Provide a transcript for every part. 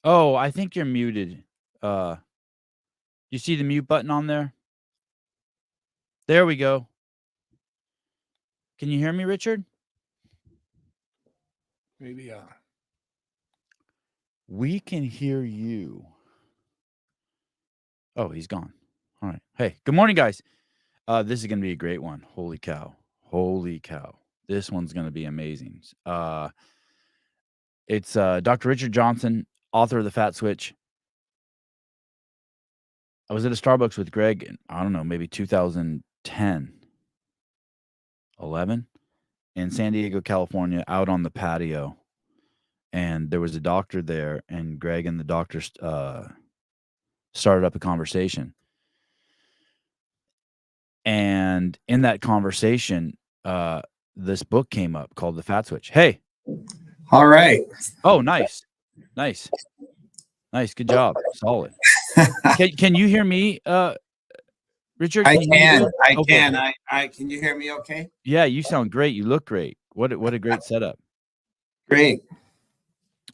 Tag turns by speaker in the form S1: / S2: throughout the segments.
S1: Oh, I think you're muted. You see the mute button on there? There we go. Can you hear me, Richard?
S2: Maybe.
S1: We can hear you. Oh, he's gone. All right. Hey, good morning, guys. This is going to be a great one. Holy cow. Holy cow. This one's going to be amazing. It's Dr. Richard Johnson, author of The Fat Switch. I was at a Starbucks with Greg in, I don't know, maybe 2010, 11 in San Diego, California, out on the patio. And there was a doctor there, and Greg and the doctor started up a conversation. And in that conversation, this book came up called The Fat Switch. Hey.
S2: All right.
S1: Oh, nice. Nice. Nice. Good job. Solid. Can you hear me, Richard?
S2: I can.
S1: Okay.
S2: Can you hear me okay?
S1: Yeah, you sound great. You look great. What a great setup.
S2: Great.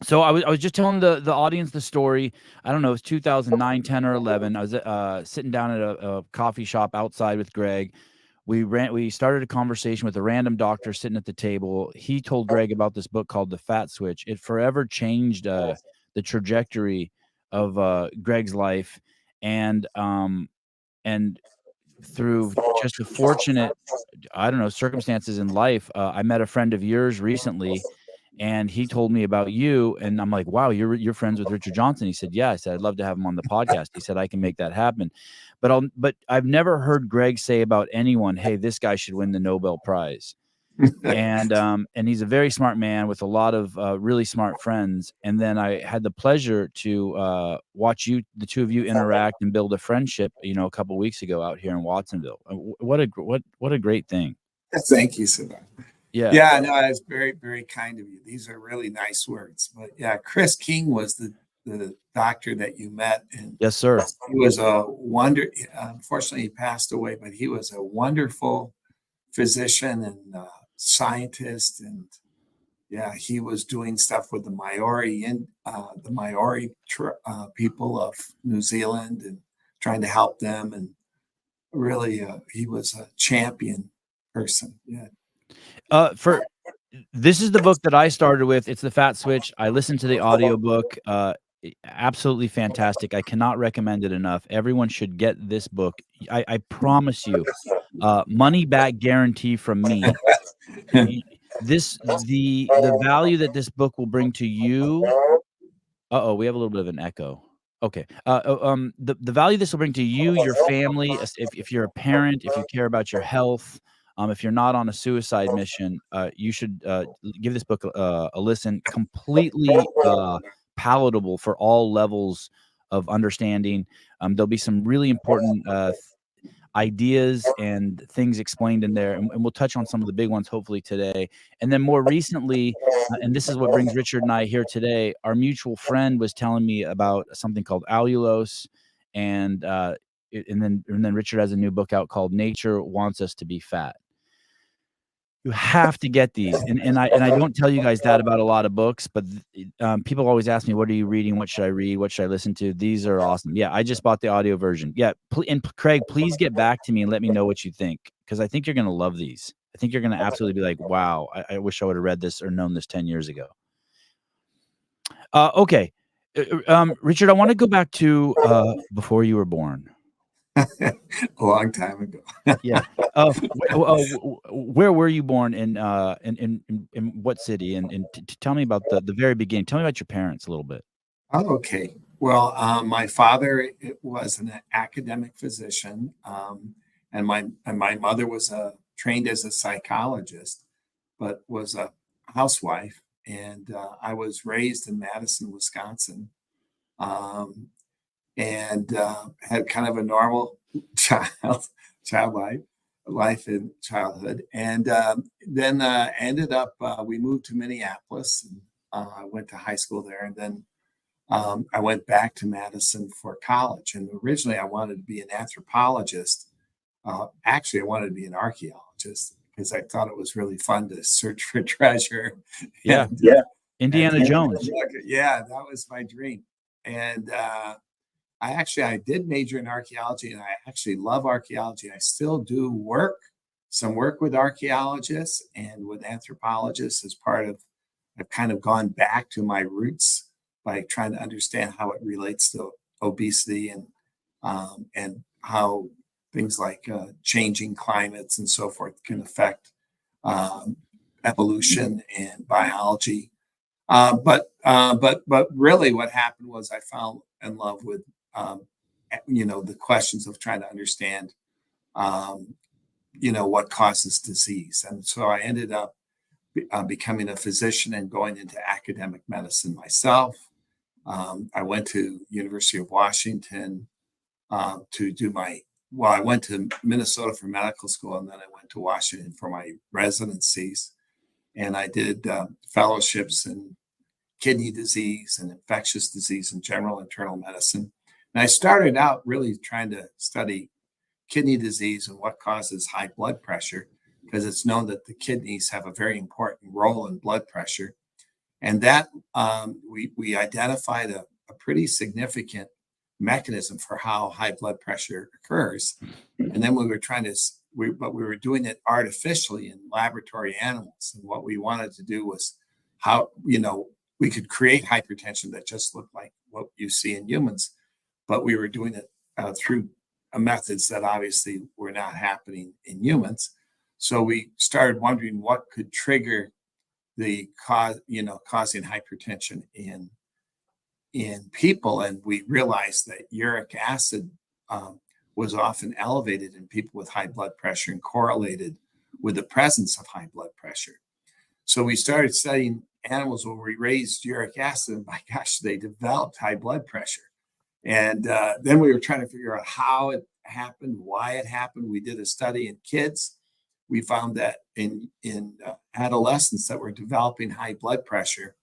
S1: So I was just telling the audience the story. I don't know, it was 2009, 10, or 11. I was sitting down at a coffee shop outside with Greg. We started a conversation with a random doctor sitting at the table. He told Greg about this book called The Fat Switch. It forever changed the trajectory of Greg's life, and through just a fortunate, I don't know, circumstances in life, I met a friend of yours recently, and he told me about you, and I'm like, wow, you're friends with Richard Johnson. He said, yeah. I said, I'd love to have him on the podcast. He said, I can make that happen. But I've never heard Greg say about anyone, hey, this guy should win the Nobel Prize. And he's a very smart man with a lot of really smart friends. And then I had the pleasure to watch the two of you interact and build a friendship, a couple of weeks ago out here in Watsonville. What a great thing.
S2: Thank you, Sivan.
S1: Yeah.
S2: No, that's very, very kind of you. These are really nice words. But yeah, Chris King was the doctor that you met. And
S1: yes, sir.
S2: He was a wonder. Unfortunately, he passed away, but he was a wonderful physician and scientist. And yeah, he was doing stuff with the Maori people of New Zealand and trying to help them. And really, he was a champion person. Yeah.
S1: This is the book that I started with. It's The Fat Switch. I listened to the audiobook. Absolutely fantastic. I cannot recommend it enough. Everyone should get this book. I promise you, money back guarantee from me. The value that this book will bring to you. We have a little bit of an echo. Okay. The value this will bring to you, your family, if you're a parent, if you care about your health. If you're not on a suicide mission, you should give this book a listen. Completely palatable for all levels of understanding. There'll be some really important ideas and things explained in there, and we'll touch on some of the big ones hopefully today. And then more recently, and this is what brings Richard and I here today, our mutual friend was telling me about something called Allulose, and then Richard has a new book out called Nature Wants Us to Be Fat. You have to get these, and I don't tell you guys that about a lot of books, but people always ask me, what are you reading? What should I read? What should I listen to? These are awesome. Yeah, I just bought the audio version. Yeah, and Craig, please get back to me and let me know what you think, because I think you're going to love these. I think you're going to absolutely be like, wow, I wish I would have read this or known this 10 years ago. Okay. Richard, I want to go back to before you were born.
S2: A long time ago.
S1: Yeah. Where were you born in what city? And tell me about the very beginning. Tell me about your parents a little bit.
S2: Oh, okay. Well, my father was an academic physician, and my mother was trained as a psychologist, but was a housewife. And I was raised in Madison, Wisconsin. And had kind of a normal child life in childhood, and then ended up we moved to Minneapolis, and I went to high school there, and then I went back to Madison for college. And originally I wanted to be an anthropologist. Actually, I wanted to be an archaeologist because I thought it was really fun to search for treasure.
S1: Yeah. Indiana Jones.
S2: Yeah, that was my dream. And I did major in archaeology, and I actually love archaeology. I still do some work with archaeologists and with anthropologists as part of, I've kind of gone back to my roots by trying to understand how it relates to obesity and how things like changing climates and so forth can affect um, evolution and biology. But really, what happened was I fell in love with the questions of trying to understand um, what causes disease, and so I ended up becoming a physician and going into academic medicine myself. I went to University of Washington to do I went to Minnesota for medical school, and then I went to Washington for my residencies. And I did fellowships in kidney disease and infectious disease and general internal medicine. And I started out really trying to study kidney disease and what causes high blood pressure, because it's known that the kidneys have a very important role in blood pressure. And that we identified a pretty significant mechanism for how high blood pressure occurs. And then we were doing it artificially in laboratory animals. And what we wanted to do was how, we could create hypertension that just looked like what you see in humans, but we were doing it through methods that obviously were not happening in humans. So we started wondering what could trigger the causing hypertension in people, and we realized that uric acid was often elevated in people with high blood pressure and correlated with the presence of high blood pressure. So we started studying animals where we raised uric acid, and by gosh, they developed high blood pressure. And then we were trying to figure out how it happened, why it happened. We did a study in kids. We found that in adolescents that were developing high blood pressure,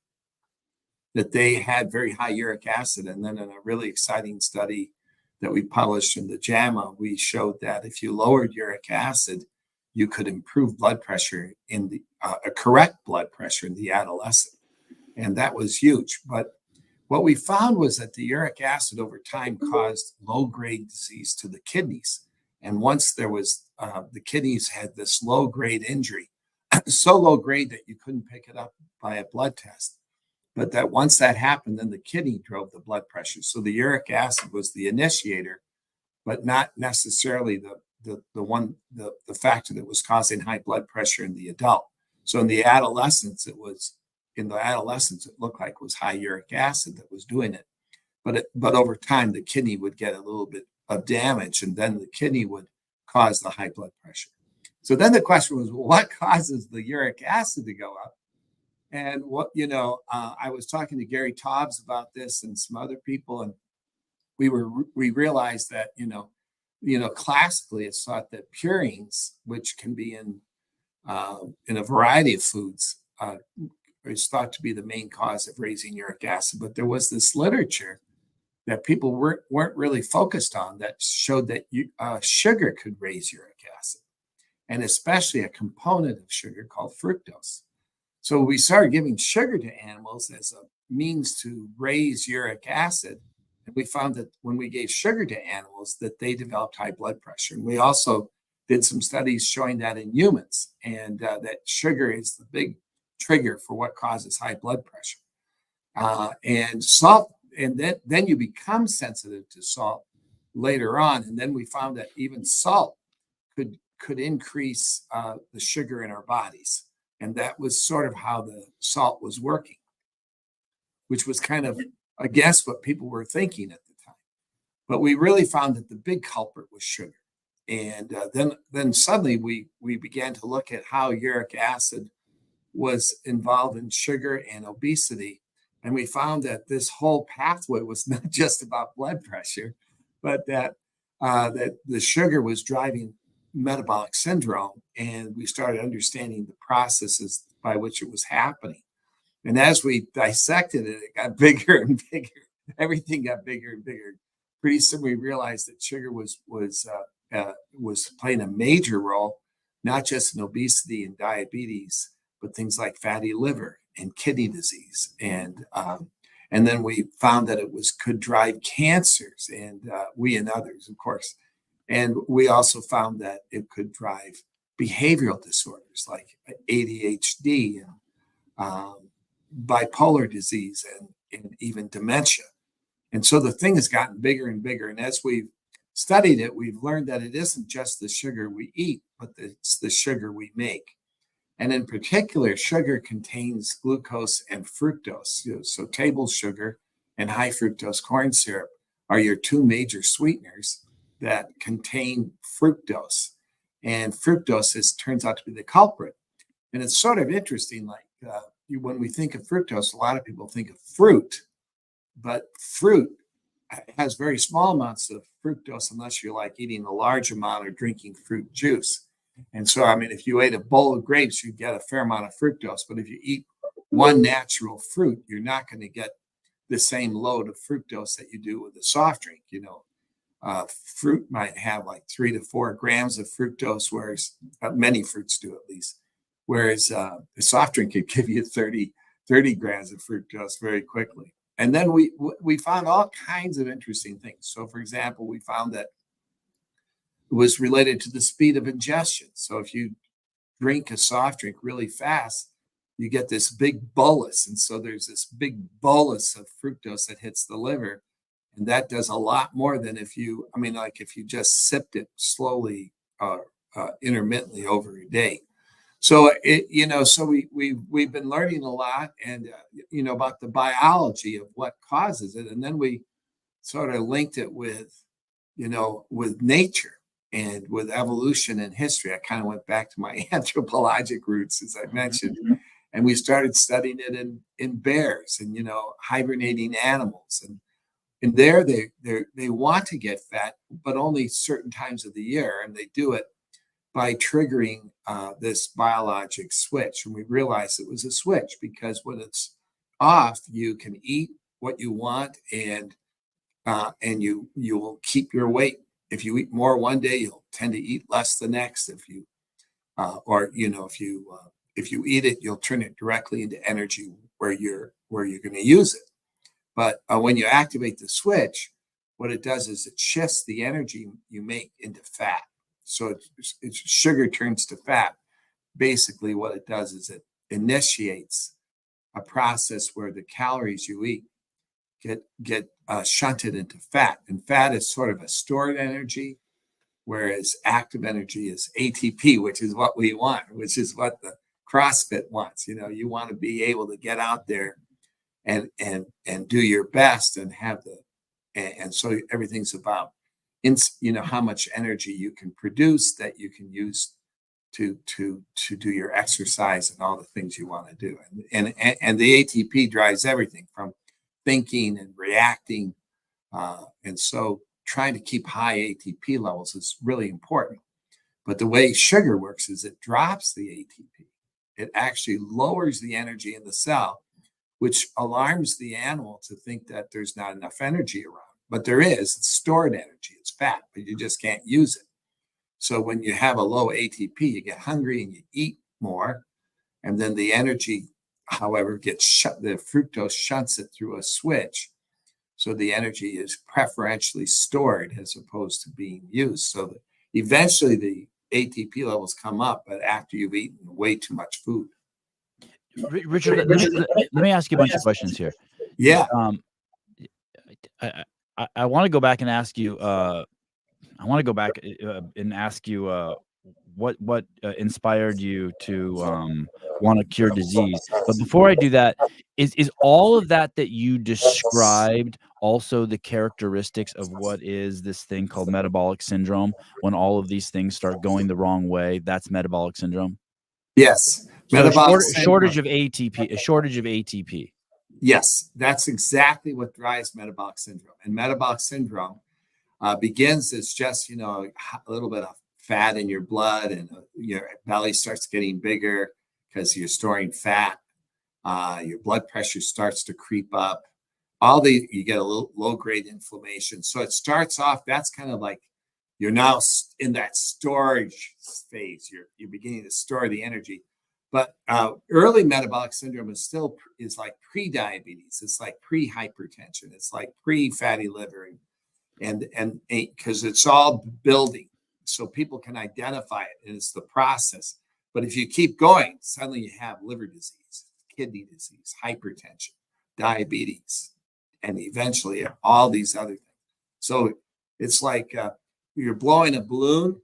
S2: that they had very high uric acid. And then in a really exciting study that we published in the JAMA, we showed that if you lowered uric acid, you could improve blood pressure in the correct blood pressure in the adolescent. And that was huge. But what we found was that the uric acid over time caused low-grade disease to the kidneys. And once there was, the kidneys had this low-grade injury, so low-grade that you couldn't pick it up by a blood test. But that once that happened, then the kidney drove the blood pressure. So the uric acid was the initiator, but not necessarily the factor that was causing high blood pressure in the adult. So in the adolescents, it looked like it was high uric acid that was doing it. But over time, the kidney would get a little bit of damage, and then the kidney would cause the high blood pressure. So then the question was, well, what causes the uric acid to go up? And I was talking to Gary Taubes about this and some other people, and we realized that classically it's thought that purines, which can be in a variety of foods, is thought to be the main cause of raising uric acid. But there was this literature that people weren't really focused on that showed that sugar could raise uric acid, and especially a component of sugar called fructose. So we started giving sugar to animals as a means to raise uric acid. And we found that when we gave sugar to animals, that they developed high blood pressure. And we also did some studies showing that in humans, and that sugar is the big trigger for what causes high blood pressure. And salt, and then you become sensitive to salt later on. And then we found that even salt could increase the sugar in our bodies. And that was sort of how the salt was working, which was kind of, I guess, what people were thinking at the time. But we really found that the big culprit was sugar. And then suddenly we began to look at how uric acid was involved in sugar and obesity. And we found that this whole pathway was not just about blood pressure, but that the sugar was driving metabolic syndrome, and we started understanding the processes by which it was happening. And as we dissected it, it got bigger and bigger. Everything got bigger and bigger. Pretty soon, we realized that sugar was playing a major role, not just in obesity and diabetes, but things like fatty liver and kidney disease, and And then we found that it could drive cancers, and we and others, of course. And we also found that it could drive behavioral disorders like ADHD and bipolar disease and even dementia. And so the thing has gotten bigger and bigger. And as we've studied it, we've learned that it isn't just the sugar we eat, but it's the sugar we make. And in particular, sugar contains glucose and fructose. So table sugar and high fructose corn syrup are your two major sweeteners that contain fructose. And fructose turns out to be the culprit. And it's sort of interesting, like when we think of fructose, a lot of people think of fruit, but fruit has very small amounts of fructose unless you're like eating a large amount or drinking fruit juice. And so, I mean, if you ate a bowl of grapes, you get a fair amount of fructose. But if you eat one natural fruit, you're not going to get the same load of fructose that you do with a soft drink. Fruit might have like 3 to 4 grams of fructose, whereas many fruits do at least. Whereas a soft drink could give you 30 grams of fructose very quickly. And then we found all kinds of interesting things. So, for example, we found that it was related to the speed of ingestion. So if you drink a soft drink really fast, you get this big bolus. And so there's this big bolus of fructose that hits the liver. And that does a lot more than if you just sipped it slowly, intermittently over a day. So we've been learning a lot and, about the biology of what causes it. And then we sort of linked it with nature and with evolution and history. I kind of went back to my anthropologic roots, as I mentioned, and we started studying it in bears and, hibernating animals. And there they want to get fat, but only certain times of the year. And they do it by triggering this biologic switch. And we realized it was a switch because when it's off, you can eat what you want and you will keep your weight. If you eat more one day, you'll tend to eat less the next. If you eat it, you'll turn it directly into energy where you're going to use it. But when you activate the switch, what it does is it shifts the energy you make into fat. So it's sugar turns to fat. Basically, what it does is it initiates a process where the calories you eat get shunted into fat. And fat is sort of a stored energy, whereas active energy is ATP, which is what we want, which is what the CrossFit wants. You want to be able to get out there and do your best and have and so everything's about how much energy you can produce that you can use to do your exercise and all the things you want to do. And the ATP drives everything from thinking and reacting. And so trying to keep high ATP levels is really important. But the way sugar works is it drops the ATP. It actually lowers the energy in the cell, which alarms the animal to think that there's not enough energy around. But there is. It's stored energy. It's fat, but you just can't use it. So when you have a low ATP, you get hungry and you eat more. And then the energy, however, gets shut. The fructose shunts it through a switch. So the energy is preferentially stored as opposed to being used. So that eventually the ATP levels come up, but after you've eaten way too much food.
S1: Richard, let me ask you a bunch of questions here.
S2: Yeah.
S1: I want to go back and ask you. What inspired you to want to cure disease. But before I do that, is all of that you described also the characteristics of what is this thing called metabolic syndrome? When all of these things start going the wrong way, that's metabolic syndrome.
S2: Yes.
S1: So shortage of ATP. A shortage of ATP.
S2: Yes, that's exactly what drives metabolic syndrome. And metabolic syndrome begins as just, a little bit of fat in your blood and your belly starts getting bigger because you're storing fat. Your blood pressure starts to creep up. You get a little low-grade inflammation. So it starts off, that's kind of like you're now in that storage phase. You're beginning to store the energy. But early metabolic syndrome is like pre-diabetes. It's like pre-hypertension. It's like pre-fatty liver, and because it's all building, so people can identify it, and it's the process. But if you keep going, suddenly you have liver disease, kidney disease, hypertension, diabetes, and eventually all these other things. So it's like you're blowing a balloon,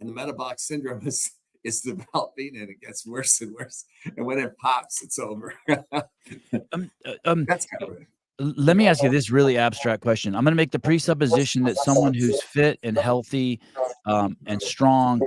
S2: and the metabolic syndrome is developing, and it gets worse and worse. And when it pops, it's over. That's kind of it.
S1: Let me ask you this really abstract question. I'm going to make the presupposition that someone who's fit and healthy and strong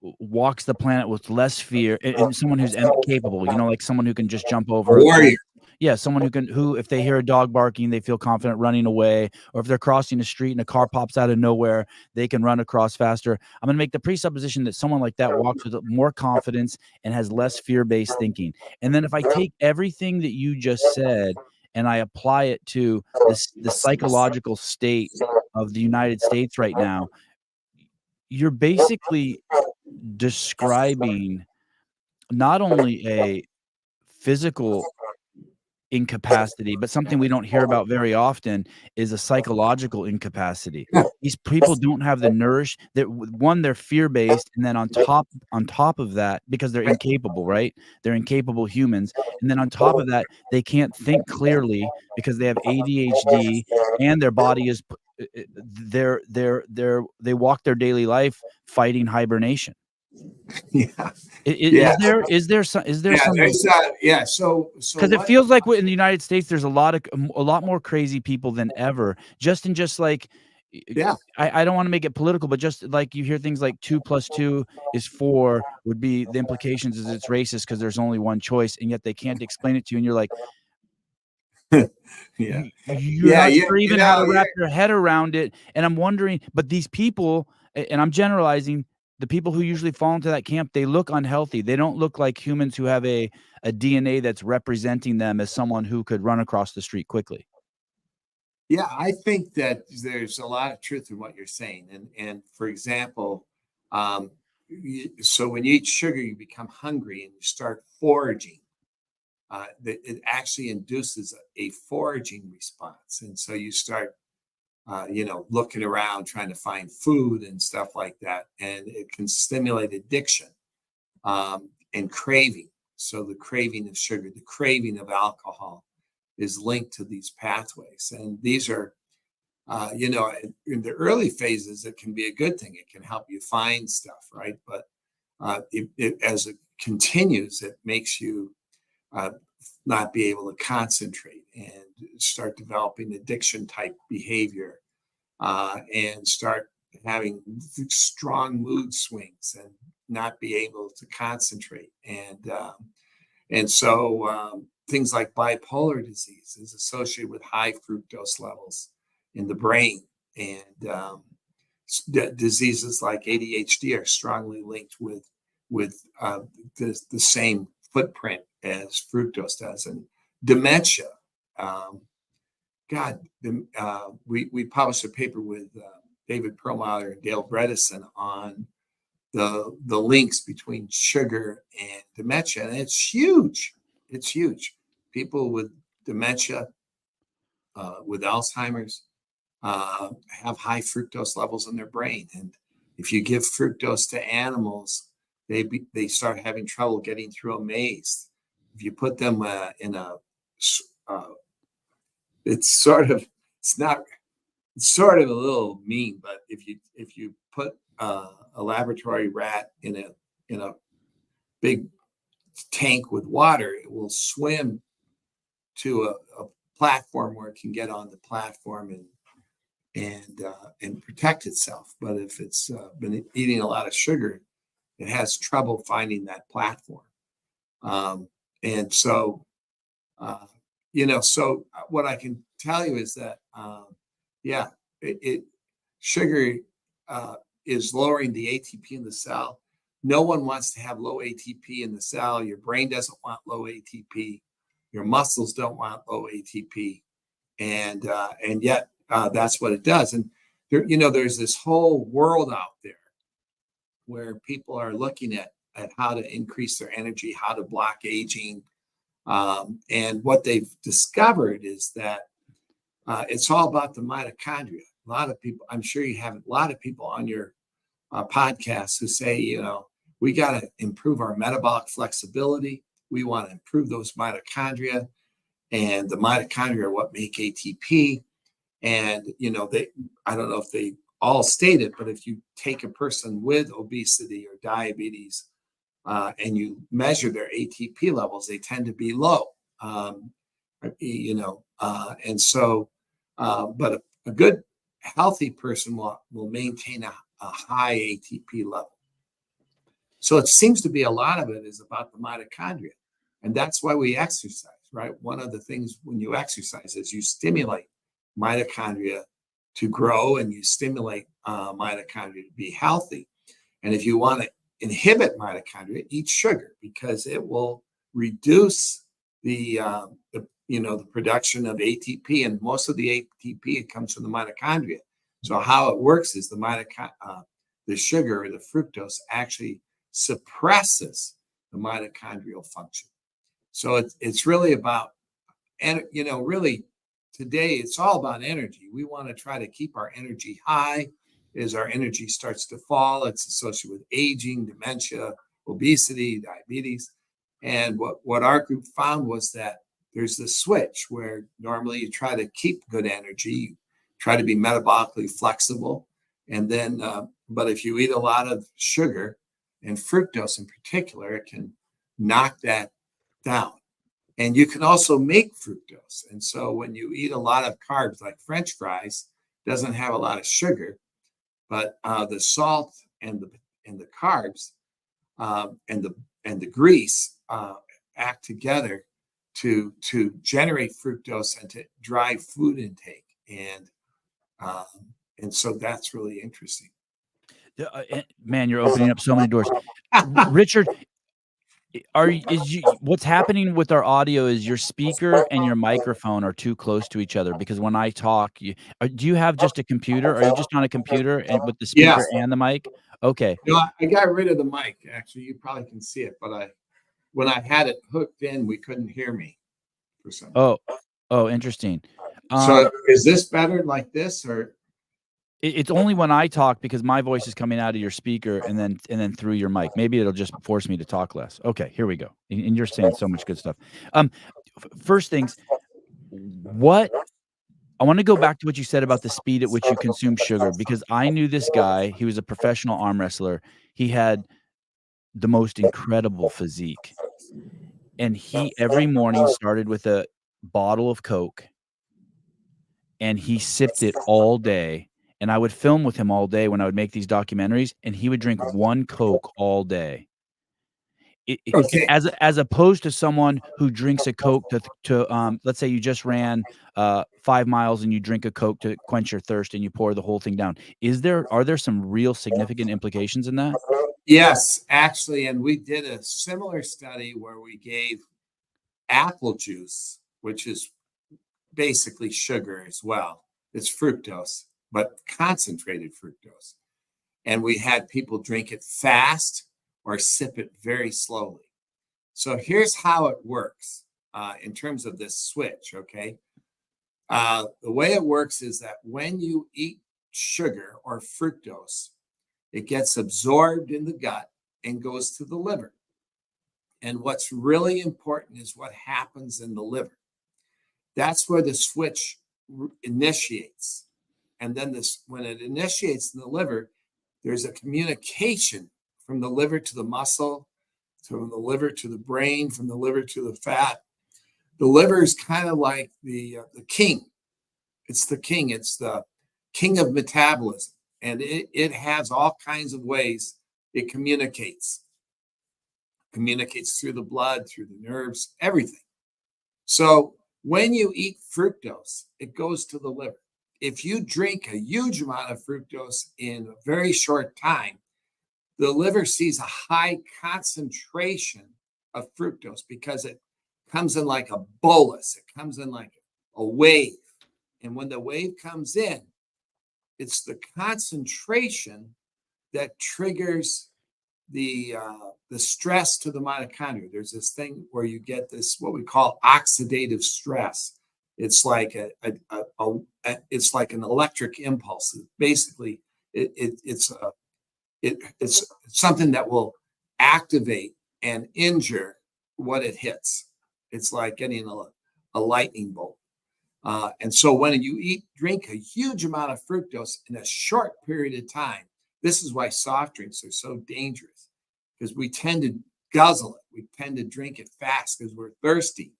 S1: walks the planet with less fear, and someone who's capable, like someone who can just jump over.
S2: Warrior.
S1: Yeah, someone who, if they hear a dog barking, they feel confident running away, or if they're crossing the street and a car pops out of nowhere, they can run across faster. I'm going to make the presupposition that someone like that walks with more confidence and has less fear-based thinking. And then if I take everything that you just said and I apply it to the psychological state of the United States right now, you're basically describing not only a physical incapacity, but something we don't hear about very often is a psychological incapacity. These people don't have the they're fear-based, and then on top of that, because they're incapable, right? They're incapable humans. And then on top of that, they can't think clearly because they have ADHD, and their body is they walk their daily life fighting hibernation.
S2: Yeah.
S1: Is there some
S2: yeah, so
S1: because it feels like in the United States there's a lot more crazy people than ever, just like I don't want to make it political, but just like you hear things like 2 + 2 is 4 would be the implications is it's racist because there's only one choice, and yet they can't explain it to you, and you're like, you're not sure even how to wrap your head around it. And I'm wondering, but these people, and I'm generalizing, the people who usually fall into that camp, they look unhealthy. They don't look like humans who have a DNA that's representing them as someone who could run across the street quickly.
S2: Yeah, I think that there's a lot of truth in what you're saying. And for example, so when you eat sugar, you become hungry and you start foraging. It actually induces a foraging response. And so you start looking around trying to find food and stuff like that. And it can stimulate addiction and craving. So the craving of sugar, the craving of alcohol is linked to these pathways. And these are, in the early phases, it can be a good thing. It can help you find stuff, right? But as it continues, it makes you not be able to concentrate and start developing addiction type behavior and start having strong mood swings and not be able to concentrate. And so things like bipolar disease is associated with high fructose levels in the brain, and diseases like ADHD are strongly linked with the same footprint as fructose does. And dementia, we published a paper with David Perlmutter and Dale Bredesen on the links between sugar and dementia, and it's huge. It's huge. People with dementia, with Alzheimer's, have high fructose levels in their brain, and if you give fructose to animals, they start having trouble getting through a maze. If you put them in a, it's sort of a little mean, but if you put a laboratory rat in a big tank with water, it will swim to a platform where it can get on the platform and protect itself. But if it's been eating a lot of sugar, it has trouble finding that platform. And so, so what I can tell you is that, sugar is lowering the ATP in the cell. No one wants to have low ATP in the cell. Your brain doesn't want low ATP. Your muscles don't want low ATP. And yet that's what it does. And there's this whole world out there where people are looking at at how to increase their energy, how to block aging. And what they've discovered is that it's all about the mitochondria. A lot of people, I'm sure you have a lot of people on your podcasts who say, we got to improve our metabolic flexibility. We want to improve those mitochondria, and the mitochondria are what make ATP. And, I don't know if they all state it, but if you take a person with obesity or diabetes and you measure their ATP levels, they tend to be low. And so, but a good healthy person will maintain a high ATP level. So it seems to be a lot of it is about the mitochondria. And that's why we exercise, right? One of the things when you exercise is you stimulate mitochondria to grow, and you stimulate mitochondria to be healthy. And if you want to inhibit mitochondria, eat sugar, because it will reduce the production of ATP, and most of the ATP comes from the mitochondria. So how it works is the sugar, or the fructose, actually suppresses the mitochondrial function. So it's really about, and really today it's all about energy. We want to try to keep our energy high. As our energy starts to fall, it's associated with aging, dementia, obesity, diabetes. And what our group found was that there's this switch where normally you try to keep good energy, you try to be metabolically flexible. And then, but if you eat a lot of sugar, and fructose in particular, it can knock that down. And you can also make fructose. And so when you eat a lot of carbs, like French fries, doesn't have a lot of sugar, but the salt and the carbs and the grease act together to generate fructose and to drive food intake. And so that's really interesting.
S1: Man, you're opening up so many doors. Richard, what's happening with our audio is your speaker and your microphone are too close to each other, because when I talk, do you have just a computer? Are you just on a computer and with the speaker and the mic? Okay.
S2: I got rid of the mic. Actually, you probably can see it, but when I had it hooked in, we couldn't hear me for some reason.
S1: Oh, interesting.
S2: So is this better like this, or?
S1: It's only when I talk, because my voice is coming out of your speaker and then through your mic. Maybe it'll just force me to talk less. Okay, here we go. And you're saying so much good stuff. First things, I want to go back to what you said about the speed at which you consume sugar, because I knew this guy. He was a professional arm wrestler. He had the most incredible physique. And he every morning started with a bottle of Coke, and he sipped it all day. And I would film with him all day when I would make these documentaries, and he would drink one Coke all day. As opposed to someone who drinks a Coke to let's say you just ran 5 miles and you drink a Coke to quench your thirst and you pour the whole thing down. Are there some real significant implications in that?
S2: Yes, actually. And we did a similar study where we gave apple juice, which is basically sugar as well. It's fructose, but concentrated fructose. And we had people drink it fast or sip it very slowly. So here's how it works in terms of this switch, okay? The way it works is that when you eat sugar or fructose, it gets absorbed in the gut and goes to the liver. And what's really important is what happens in the liver. That's where the switch initiates. And then when it initiates in the liver, there's a communication from the liver to the muscle, from the liver to the brain, from the liver to the fat. The liver is kind of like the king. It's the king. It's the king of metabolism. And it has all kinds of ways it communicates. Communicates through the blood, through the nerves, everything. So when you eat fructose, it goes to the liver. If you drink a huge amount of fructose in a very short time, the liver sees a high concentration of fructose because it comes in like a bolus. It comes in like a wave. And when the wave comes in, it's the concentration that triggers the stress to the mitochondria. There's this thing where you get this what we call oxidative stress. It's like it's like an electric impulse. Basically, it's something that will activate and injure what it hits. It's like getting a lightning bolt. And so when you drink a huge amount of fructose in a short period of time, this is why soft drinks are so dangerous, because we tend to guzzle it. We tend to drink it fast because we're thirsty.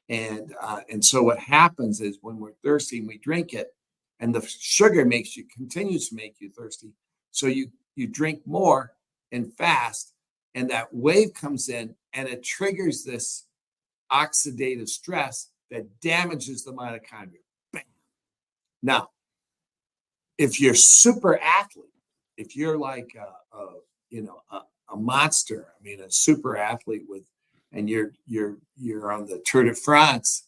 S2: And so what happens is when we're thirsty and we drink it, and the sugar continues to make you thirsty. So you drink more and fast, and that wave comes in and it triggers this oxidative stress that damages the mitochondria. Bam. Now, if you're super athlete, if you're like a monster, I mean a super athlete and you're on the Tour de France,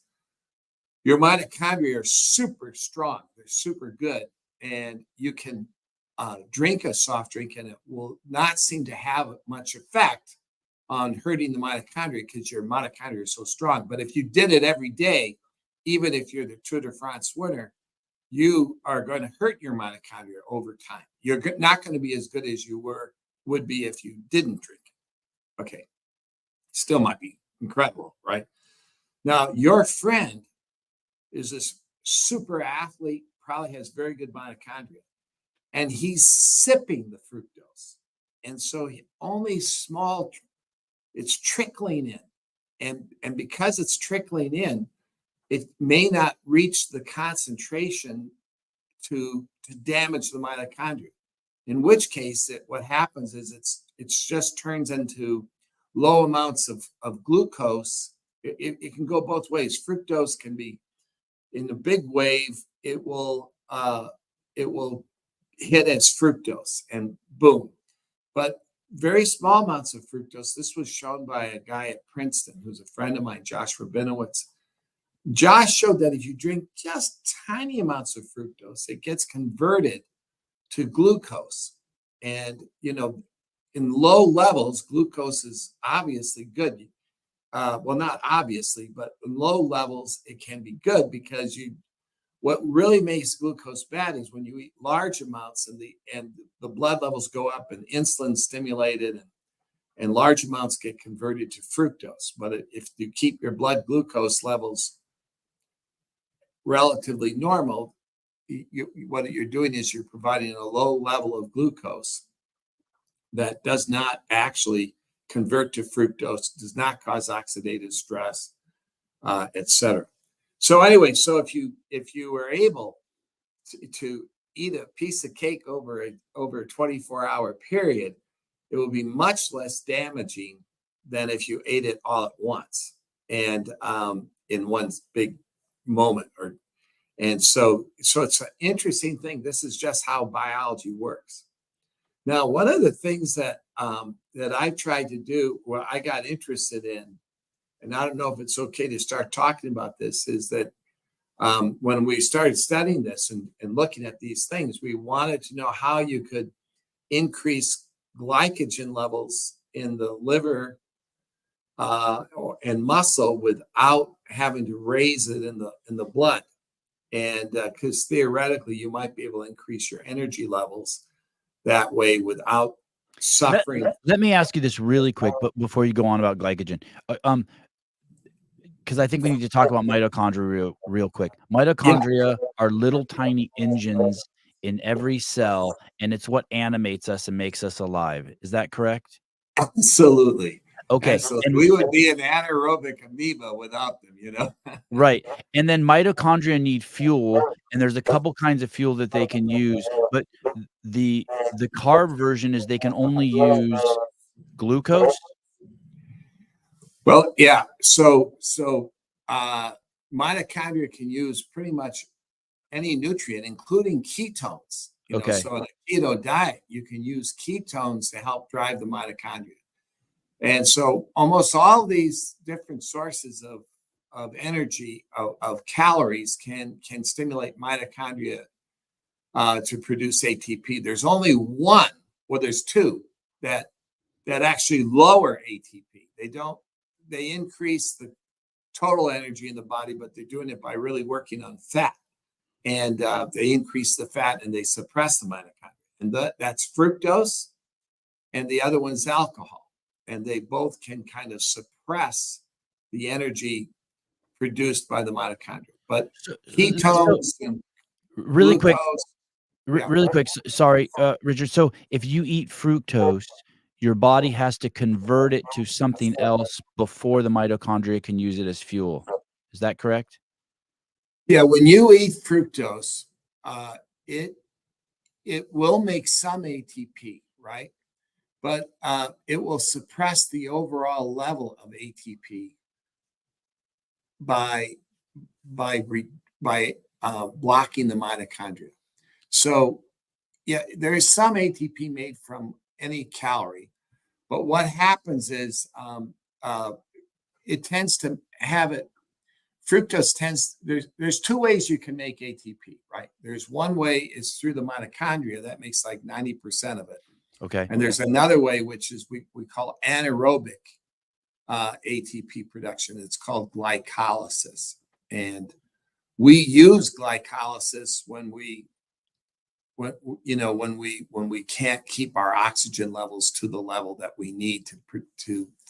S2: your mitochondria are super strong. They're super good, and you can drink a soft drink, and it will not seem to have much effect on hurting the mitochondria because your mitochondria are so strong. But if you did it every day, even if you're the Tour de France winner, you are going to hurt your mitochondria over time. You're not going to be as good as you would be if you didn't drink it. Okay. Still might be incredible, right? Now, your friend is this super athlete, probably has very good mitochondria, and he's sipping the fructose. And so it's trickling in. And because it's trickling in, it may not reach the concentration to damage the mitochondria. In which case, what happens is it just turns into low amounts of glucose. It can go both ways. Fructose can be in the big wave. It will hit as fructose and boom. But very small amounts of fructose. This was shown by a guy at Princeton who's a friend of mine, Josh Rabinowitz. Josh showed that if you drink just tiny amounts of fructose, it gets converted to glucose. And, in low levels, glucose is obviously good. Well, not obviously, but in low levels, it can be good because what really makes glucose bad is when you eat large amounts and the blood levels go up and insulin stimulated and large amounts get converted to fructose. But if you keep your blood glucose levels relatively normal, what you're doing is you're providing a low level of glucose that does not actually convert to fructose, does not cause oxidative stress, etc. So anyway, so if you were able to eat a piece of cake over a 24-hour period, it will be much less damaging than if you ate it all at once and in one big moment. And so it's an interesting thing. This is just how biology works. Now, one of the things that I tried to do, where I got interested in, and I don't know if it's okay to start talking about this, is that when we started studying this and looking at these things, we wanted to know how you could increase glycogen levels in the liver and muscle without having to raise it in the blood. And because theoretically, you might be able to increase your energy levels that way without suffering.
S1: Let me ask you this really quick, but before you go on about glycogen, because I think we need to talk about mitochondria real quick. Mitochondria are little tiny engines in every cell, and it's what animates us and makes us alive. Is that correct?
S2: Absolutely.
S1: Okay.
S2: Absolutely. And we would be an anaerobic amoeba without them,
S1: Right. And then mitochondria need fuel, and there's a couple kinds of fuel that they can use, but the carb version is they can only use glucose.
S2: Well, yeah. So mitochondria can use pretty much any nutrient, including ketones.
S1: Okay.
S2: So in a keto diet, you can use ketones to help drive the mitochondria. And so almost all these different sources of energy, of calories can stimulate mitochondria to produce ATP. There's only one, well, there's two that that actually lower ATP. They increase the total energy in the body, but they're doing it by really working on fat. And they increase the fat and they suppress the mitochondria. And that's fructose, and the other one's alcohol. And they both can kind of suppress the energy produced by the mitochondria. But ketones and
S1: really quick,
S2: glucose.
S1: really quick. Sorry, Richard. So if you eat fructose, your body has to convert it to something else before the mitochondria can use it as fuel. Is that correct?
S2: Yeah, when you eat fructose, it will make some ATP, right? But it will suppress the overall level of ATP by blocking the mitochondria. So yeah, there is some ATP made from any calorie, but what happens is it tends to have it. Fructose tends, there's two ways you can make ATP, right? There's one way is through the mitochondria, that makes like 90% of it.
S1: Okay.
S2: And there's another way, which is we call anaerobic ATP production. It's called glycolysis. And we use glycolysis when we can't keep our oxygen levels to the level that we need for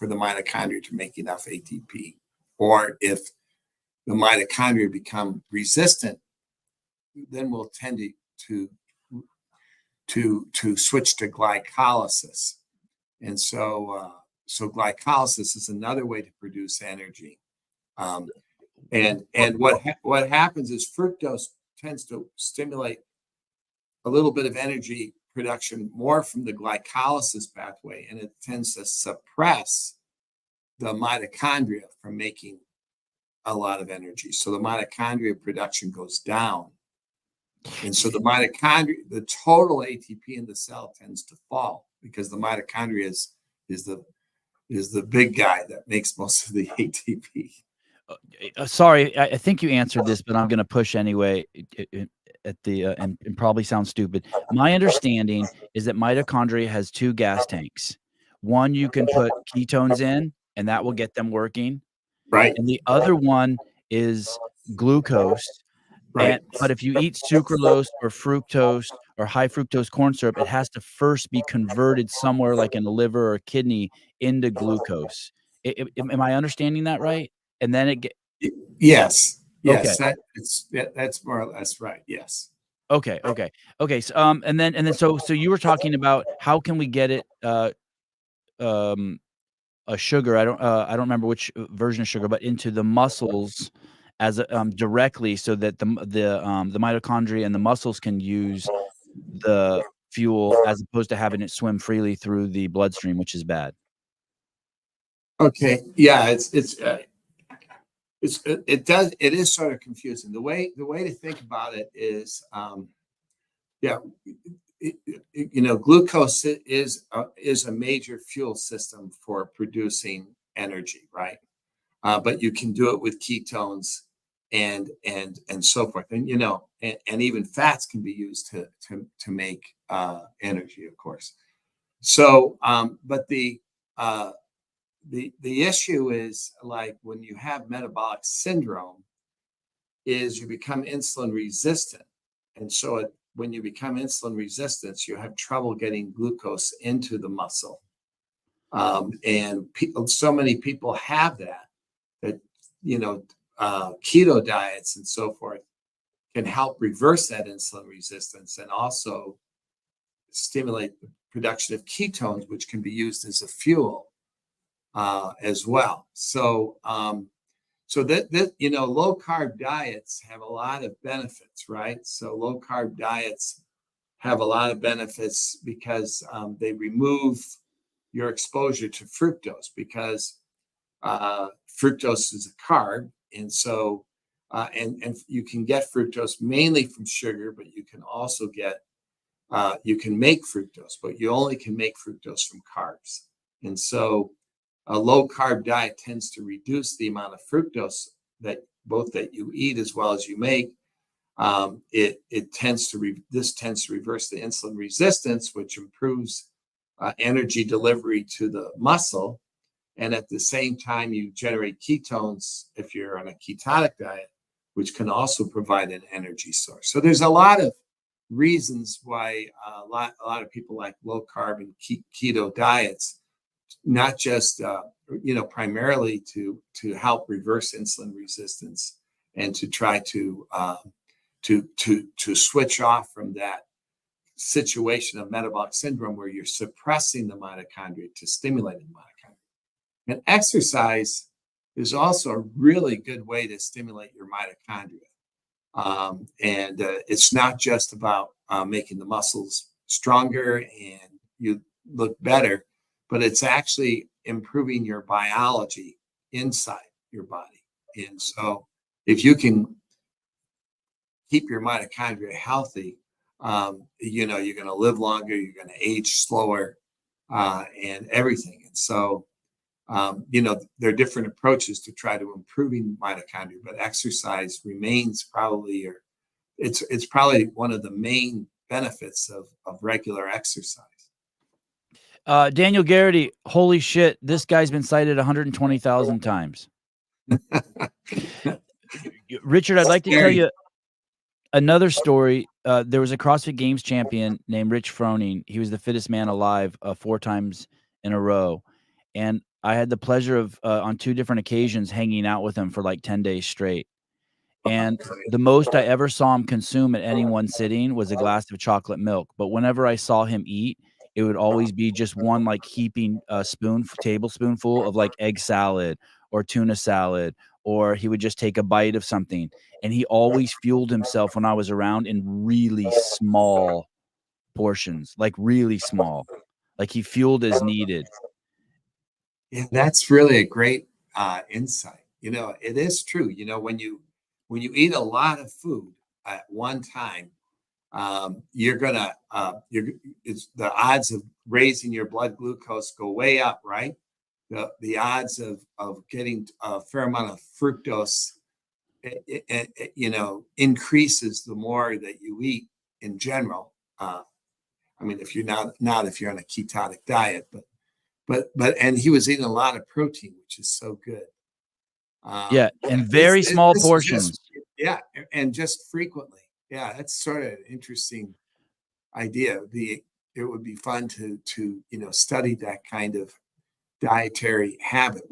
S2: the mitochondria to make enough ATP, or if the mitochondria become resistant, then we'll tend to switch to glycolysis. And so glycolysis is another way to produce energy. And what happens is fructose tends to stimulate a little bit of energy production more from the glycolysis pathway, and it tends to suppress the mitochondria from making a lot of energy. So the mitochondria production goes down. And so the total ATP in the cell tends to fall because the mitochondria is the big guy that makes most of the ATP.
S1: Sorry, I think you answered this, but I'm going to push anyway at the and probably sound stupid. My understanding is that mitochondria has two gas tanks. One you can put ketones in, and that will get them working.
S2: Right.
S1: And the other one is glucose.
S2: Right.
S1: But if you eat sucralose or fructose or high fructose corn syrup, it has to first be converted somewhere like in the liver or kidney into glucose. Am I understanding that right? And then
S2: Yes.
S1: Okay.
S2: That's more or less right. Yes.
S1: Okay. So, and then so you were talking about how can we get it a sugar, I don't remember which version of sugar, but into the muscles as directly so that the mitochondria and the muscles can use the fuel as opposed to having it swim freely through the bloodstream, which is bad.
S2: Okay. Yeah. It is sort of confusing. The way to think about it is, glucose is a major fuel system for producing energy, right? But you can do it with ketones and so forth, and even fats can be used to make energy, of course. So, but the issue is, like, when you have metabolic syndrome, is you become insulin resistant, and so when you become insulin resistant, you have trouble getting glucose into the muscle, and so many people have that keto diets and so forth can help reverse that insulin resistance and also stimulate the production of ketones, which can be used as a fuel as well. So, low carb diets have a lot of benefits, right? So low carb diets have a lot of benefits because they remove your exposure to fructose, because fructose is a carb, and so and you can get fructose mainly from sugar, but you can also you can make fructose, but you only can make fructose from carbs. And so a low carb diet tends to reduce the amount of fructose that you eat as well as you make. This tends to reverse the insulin resistance, which improves energy delivery to the muscle. And at the same time, you generate ketones if you're on a ketonic diet, which can also provide an energy source. So there's a lot of reasons why a lot of people like low carb and keto diets, not just primarily to help reverse insulin resistance and to try to switch off from that situation of metabolic syndrome where you're suppressing the mitochondria to stimulate the mitochondria. And exercise is also a really good way to stimulate your mitochondria. It's not just about making the muscles stronger and you look better, but it's actually improving your biology inside your body. And so if you can keep your mitochondria healthy, you're going to live longer, you're going to age slower, and everything. And so, there are different approaches to try to improving mitochondria, but exercise remains probably, it's probably one of the main benefits of regular exercise.
S1: Daniel Garrity, holy shit, this guy's been cited 120,000 times. Richard, I'd like to tell you another story. There was a CrossFit Games champion named Rich Froning. He was the fittest man alive 4 times in a row. And I had the pleasure of, on 2 different occasions, hanging out with him for like 10 days straight. And the most I ever saw him consume at any one sitting was a glass of chocolate milk. But whenever I saw him eat, it would always be just one like heaping tablespoonful of like egg salad or tuna salad, or he would just take a bite of something. And he always fueled himself when I was around in really small portions, like really small, like he fueled as needed.
S2: Yeah, that's really a great insight. It is true. When you eat a lot of food at one time, you're gonna the odds of raising your blood glucose go way up, right? The odds of getting a fair amount of fructose, increases the more that you eat in general. If you're if you're on a ketonic diet, but and he was eating a lot of protein, which is so good.
S1: Yeah, and very small portions.
S2: And just frequently. Yeah, that's sort of an interesting idea. It would be fun to study that kind of dietary habit.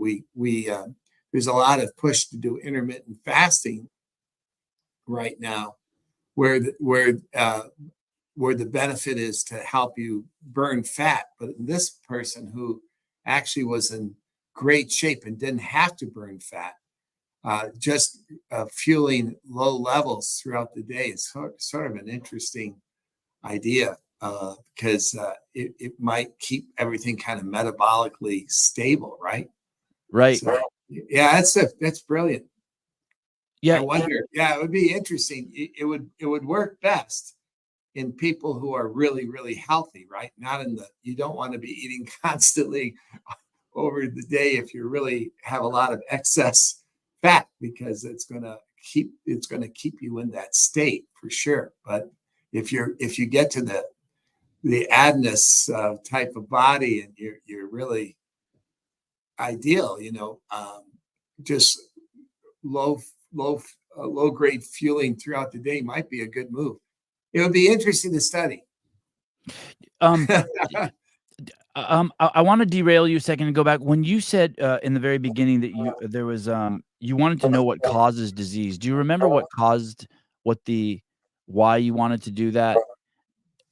S2: There's a lot of push to do intermittent fasting right now, where the benefit is to help you burn fat. But this person who actually was in great shape and didn't have to burn fat, just fueling low levels throughout the day is sort of an interesting idea, because it might keep everything kind of metabolically stable, right?
S1: Right.
S2: So, yeah, that's brilliant.
S1: Yeah,
S2: I wonder. Yeah, it would be interesting. It would work best in people who are really, really healthy, right? Not you don't want to be eating constantly over the day if you really have a lot of excess fat, because it's going to keep you in that state for sure. But if you get to the Adness type of body and you're really ideal, just low grade fueling throughout the day might be a good move. It would be interesting to study.
S1: I want to derail you a second and go back. When you said in the very beginning that you wanted to know what causes disease. Do you remember what caused why you wanted to do that?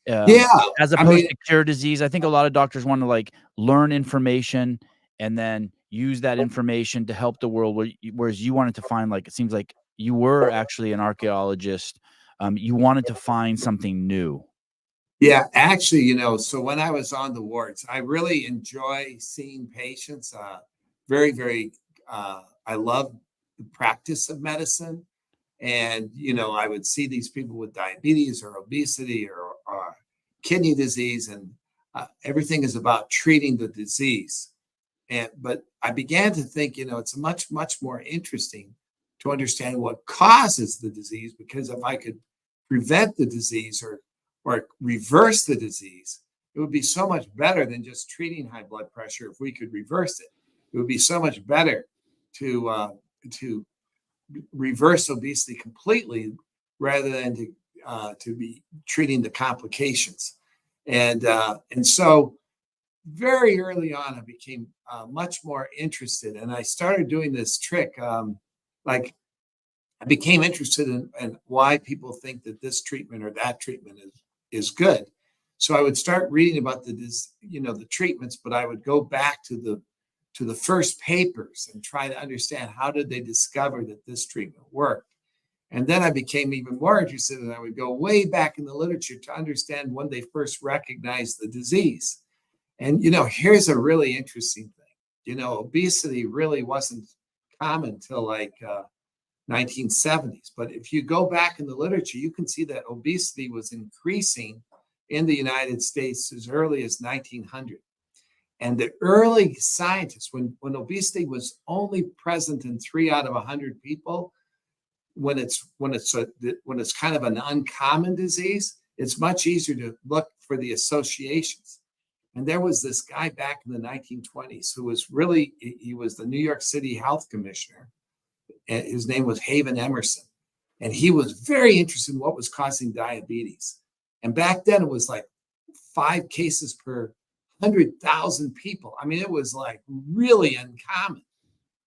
S1: As opposed to cure disease. I think a lot of doctors want to like learn information and then use that information to help the world, whereas you wanted to find, like, it seems like you were actually an archaeologist. You wanted to find something new.
S2: Yeah, actually, so when I was on the wards, I really enjoy seeing patients. Very, very, I love the practice of medicine. And, I would see these people with diabetes or obesity or kidney disease, and everything is about treating the disease. But I began to think, it's much, much more interesting to understand what causes the disease, because if I could prevent the disease or reverse the disease, it would be so much better than just treating high blood pressure if we could reverse it. It would be so much better to reverse obesity completely rather than to be treating the complications. And so very early on, I became much more interested, and I started doing this trick. Like I became interested in why people think that this treatment or that treatment is good. So I would start reading about the treatments, but I would go back to the first papers and try to understand how did they discover that this treatment worked. And then I became even more interested, and I would go way back in the literature to understand when they first recognized the disease. And here's a really interesting thing. Obesity really wasn't common till like 1970s. But if you go back in the literature, you can see that obesity was increasing in the United States as early as 1900. And the early scientists, when obesity was only present in 3 out of 100 people, when it's kind of an uncommon disease, it's much easier to look for the associations. And there was this guy back in the 1920s who was he was the New York City health commissioner. His name was Haven Emerson. And he was very interested in what was causing diabetes. And back then it was like 5 cases per 100,000 people. I mean, it was like really uncommon.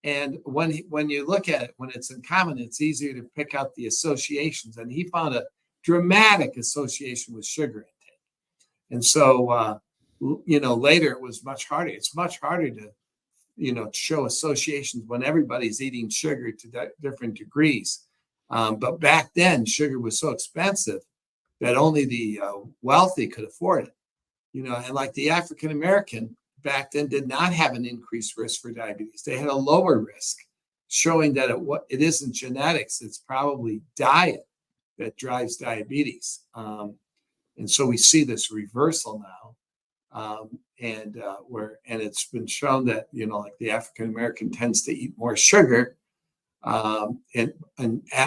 S2: And when you look at it, when it's uncommon, it's easier to pick out the associations. And he found a dramatic association with sugar intake. And so, later it was much harder. It's much harder to, show associations when everybody's eating sugar to different degrees. But back then, sugar was so expensive that only the wealthy could afford it. And like the African American back then did not have an increased risk for diabetes. They had a lower risk, showing that it isn't genetics, it's probably diet that drives diabetes. And so we see this reversal now. And it's been shown that, like the African American tends to eat more sugar and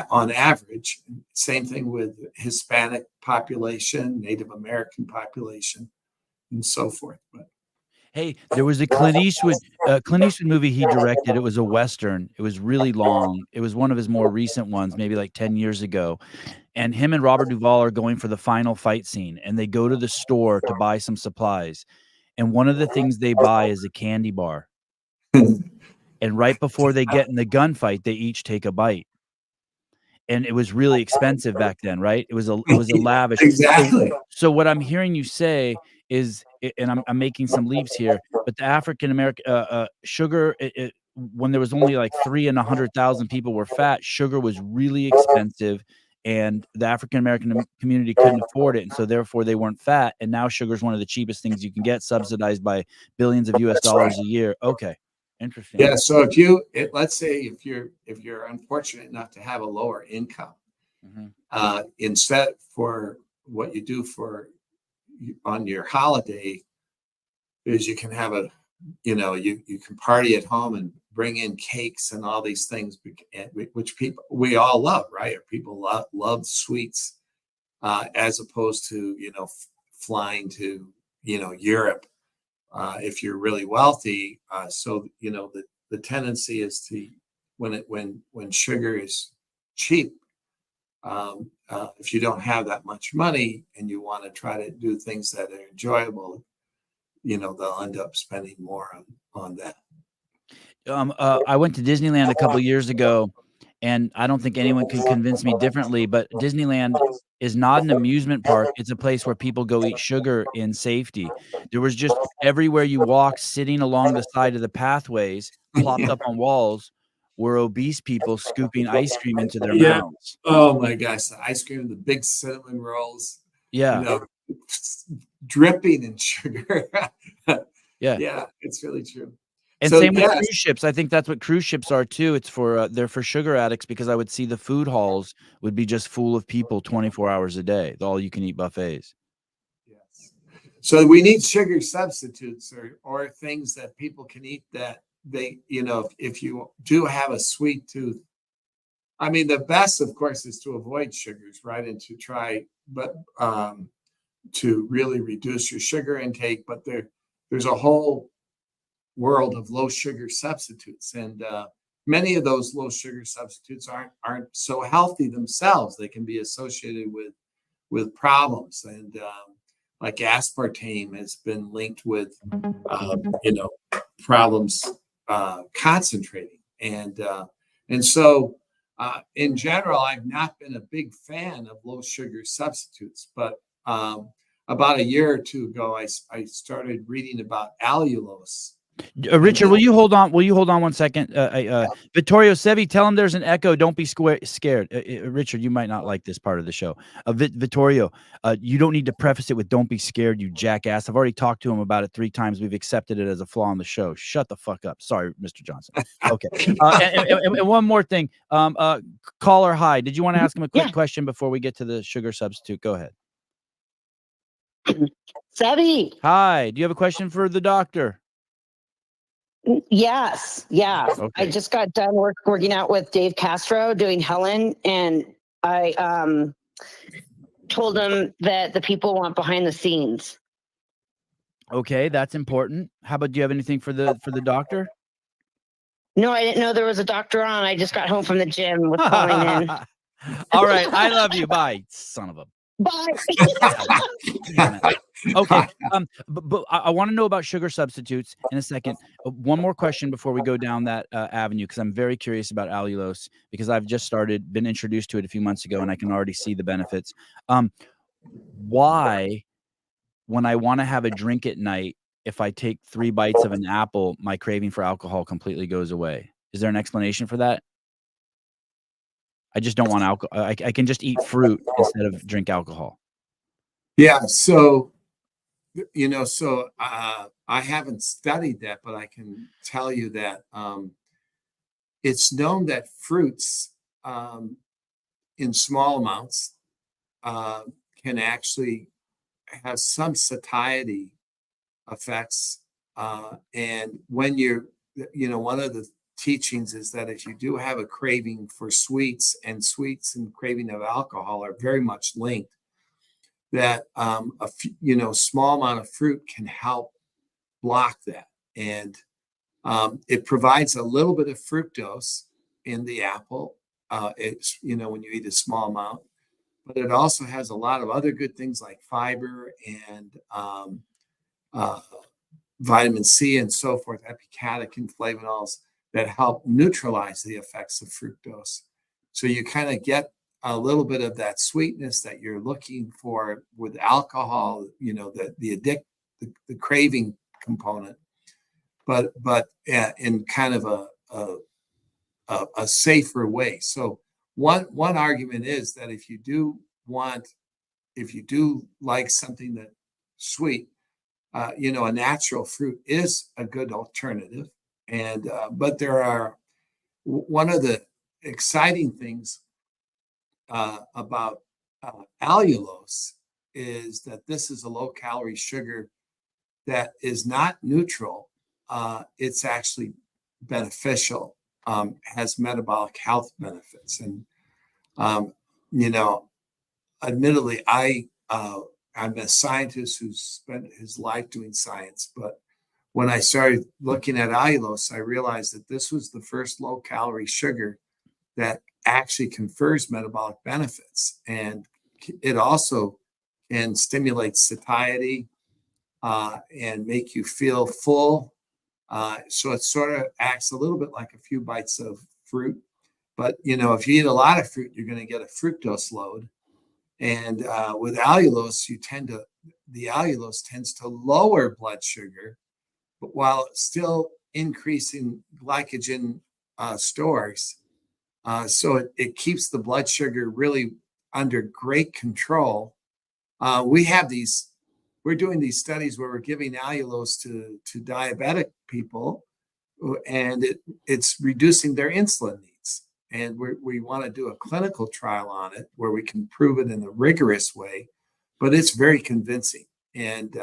S2: on average. Same thing with Hispanic population, Native American population, and so forth. But
S1: Hey, there was a Clint Eastwood movie he directed. It was a Western. It was really long. It was one of his more recent ones, maybe like 10 years ago. And him and Robert Duvall are going for the final fight scene, and they go to the store to buy some supplies. And one of the things they buy is a candy bar. And right before they get in the gunfight, they each take a bite. And it was really expensive back then, right? It was a lavish.
S2: Exactly.
S1: So what I'm hearing you say is, and I'm making some leaps here, but the African American sugar, when there was only like 3 in 100,000 people were fat, sugar was really expensive, and the African American community couldn't afford it, and so therefore they weren't fat. And now sugar is one of the cheapest things you can get, subsidized by billions of US dollars a year. Okay, interesting.
S2: Yeah. So let's say if you're unfortunate enough to have a lower income, instead for what you do on your holiday is you can have you can party at home and bring in cakes and all these things, which we all love, right? Or people love sweets, as opposed to, flying to, Europe, if you're really wealthy. So, the tendency is to, when sugar is cheap, if you don't have that much money and you want to try to do things that are enjoyable, they'll end up spending more on that.
S1: I went to Disneyland a couple years ago, and I don't think anyone can convince me differently, but Disneyland is not an amusement park. It's a place where people go eat sugar in safety. There was just everywhere you walk, sitting along the side of the pathways, plopped up on walls, were obese people scooping ice cream into their mouths.
S2: Oh my gosh, the ice cream, the big cinnamon rolls.
S1: Yeah.
S2: Dripping in sugar.
S1: Yeah.
S2: Yeah, it's really true.
S1: And
S2: So,
S1: same with
S2: yes.
S1: cruise ships. I think that's what cruise ships are too. It's they're for sugar addicts, because I would see the food halls would be just full of people 24 hours a day, the all you can eat buffets.
S2: Yes. So we need sugar substitutes or things that people can eat that they, if you do have a sweet tooth. I mean, the best, of course, is to avoid sugars, right? And to try, but to really reduce your sugar intake. But there's a whole world of low sugar substitutes, and many of those low sugar substitutes aren't so healthy themselves. They can be associated with problems, and like aspartame has been linked with problems concentrating, and so in general, I've not been a big fan of low sugar substitutes, but about a year or two ago, I started reading about allulose.
S1: Richard, will you hold on? Will you hold on 1 second? Vittorio Sevi, tell him there's an echo. Don't be scared. Richard, you might not like this part of the show. Vittorio, you don't need to preface it with "Don't be scared, you jackass." I've already talked to him about it 3 times. We've accepted it as a flaw in the show. Shut the fuck up. Sorry, Mr. Johnson. Okay. And one more thing. Caller, hi. Did you want to ask him a quick question before we get to the sugar substitute? Go ahead.
S3: Sevi.
S1: Hi. Do you have a question for the doctor?
S3: Yes. Yeah.
S1: Okay.
S3: I just got done working out with Dave Castro doing Helen, and I told him that the people want behind the scenes.
S1: Okay, that's important. How about, do you have anything for the doctor?
S3: No, I didn't know there was a doctor on. I just got home from the gym with calling in.
S1: All right. I love you. Bye, son of a.
S3: Bye.
S1: Okay. But I want to know about sugar substitutes in a second. One more question before we go down that avenue, because I'm very curious about allulose, because I've just been introduced to it a few months ago, and I can already see the benefits. Why, when I want to have a drink at night, if I take 3 bites of an apple, my craving for alcohol completely goes away? Is there an explanation for that? I just don't want alcohol. I can just eat fruit instead of drink alcohol.
S2: Yeah. So, I haven't studied that, but I can tell you that it's known that fruits in small amounts can actually have some satiety effects. And when one of the teachings is that if you do have a craving for sweets and craving of alcohol are very much linked, that small amount of fruit can help block that. And it provides a little bit of fructose in the apple. It's, when you eat a small amount, but it also has a lot of other good things like fiber and vitamin C and so forth, epicatechin, flavonols, that help neutralize the effects of fructose. So you kind of get a little bit of that sweetness that you're looking for with alcohol, the craving component, but in kind of a safer way. So one argument is that if you do like something that's sweet, a natural fruit is a good alternative. And but there are one of the exciting things about allulose is that this is a low-calorie sugar that is not neutral. It's actually beneficial, has metabolic health benefits. And, admittedly, I'm a scientist who's spent his life doing science, but when I started looking at allulose, I realized that this was the first low-calorie sugar that actually confers metabolic benefits. And it also can stimulate satiety and make you feel full. So it sort of acts a little bit like a few bites of fruit. But, if you eat a lot of fruit, you're going to get a fructose load. And with allulose, the allulose tends to lower blood sugar, but while still increasing glycogen stores. So it keeps the blood sugar really under great control. We're doing these studies where we're giving allulose to diabetic people, and it's reducing their insulin needs. And we want to do a clinical trial on it where we can prove it in a rigorous way, but it's very convincing. And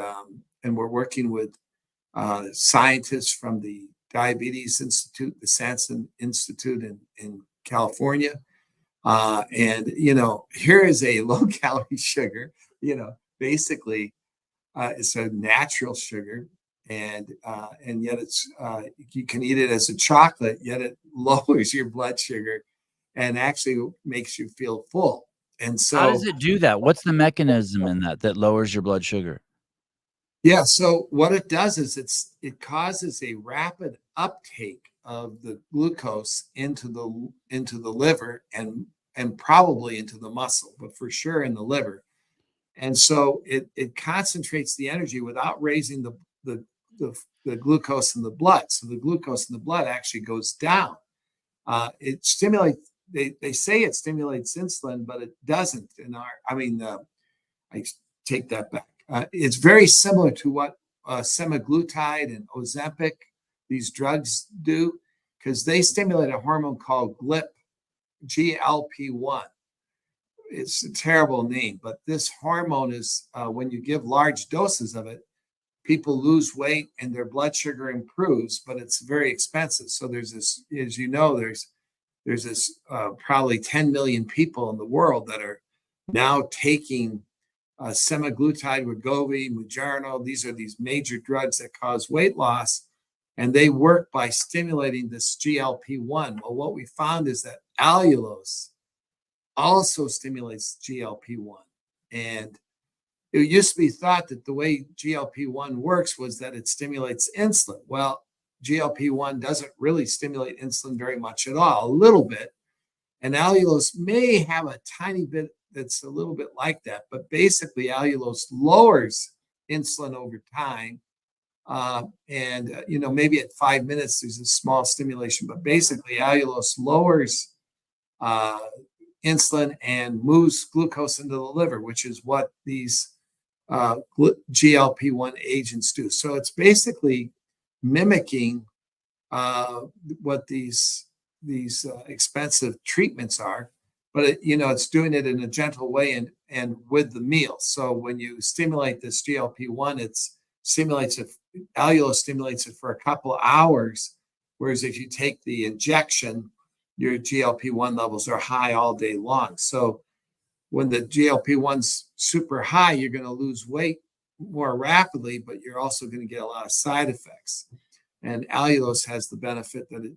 S2: we're working with scientists from the Diabetes Institute, the Sanson Institute in California. And here is a low-calorie sugar, basically it's a natural sugar, and yet it's you can eat it as a chocolate, yet it lowers your blood sugar and actually makes you feel full. And
S1: How does
S2: so,
S1: it do that? What's the mechanism in that lowers your blood sugar?
S2: yeah, so what it does is it causes a rapid uptake of the glucose into the liver and probably into the muscle, but for sure in the liver. And so it concentrates the energy without raising the glucose in the blood. So the glucose in the blood actually goes down. It stimulates. They say it stimulates insulin, but it doesn't. I take that back. It's very similar to what semaglutide and Ozempic, these drugs do, because they stimulate a hormone called GLP-1. It's a terrible name, but this hormone is when you give large doses of it, people lose weight and their blood sugar improves, but it's very expensive. So there's this, as you know, there's this probably 10 million people in the world that are now taking semaglutide, Wegovy, Mounjaro. These are these major drugs that cause weight loss, and they work by stimulating this GLP-1. Well, what we found is that allulose also stimulates GLP-1. And it used to be thought that the way GLP-1 works was that it stimulates insulin. Well, GLP-1 doesn't really stimulate insulin very much at all, a little bit. And allulose may have a tiny bit that's a little bit like that, but basically allulose lowers insulin over time. Maybe at 5 minutes, there's a small stimulation, but basically allulose lowers insulin and moves glucose into the liver, which is what these GLP-1 agents do. So it's basically mimicking what these expensive treatments are, but it's doing it in a gentle way and with the meal. So when you stimulate this GLP-1, allulose stimulates it for a couple of hours, whereas if you take the injection, your GLP-1 levels are high all day long. So when the GLP-1's super high, you're going to lose weight more rapidly, but you're also going to get a lot of side effects. And allulose has the benefit that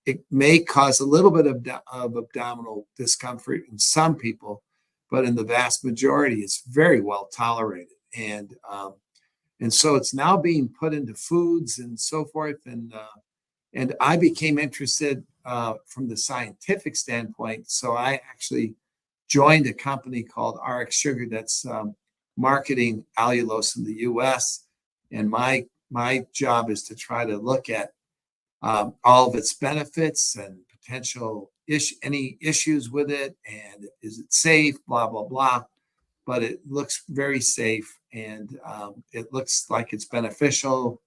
S2: it may cause a little bit of abdominal discomfort in some people, but in the vast majority, it's very well tolerated. And so it's now being put into foods and so forth. And I became interested from the scientific standpoint. So I actually joined a company called RX Sugar that's marketing allulose in the U.S. And my job is to try to look at all of its benefits and potential any issues with it, and is it safe, blah, blah, blah. But it looks very safe, and it looks like it's beneficial.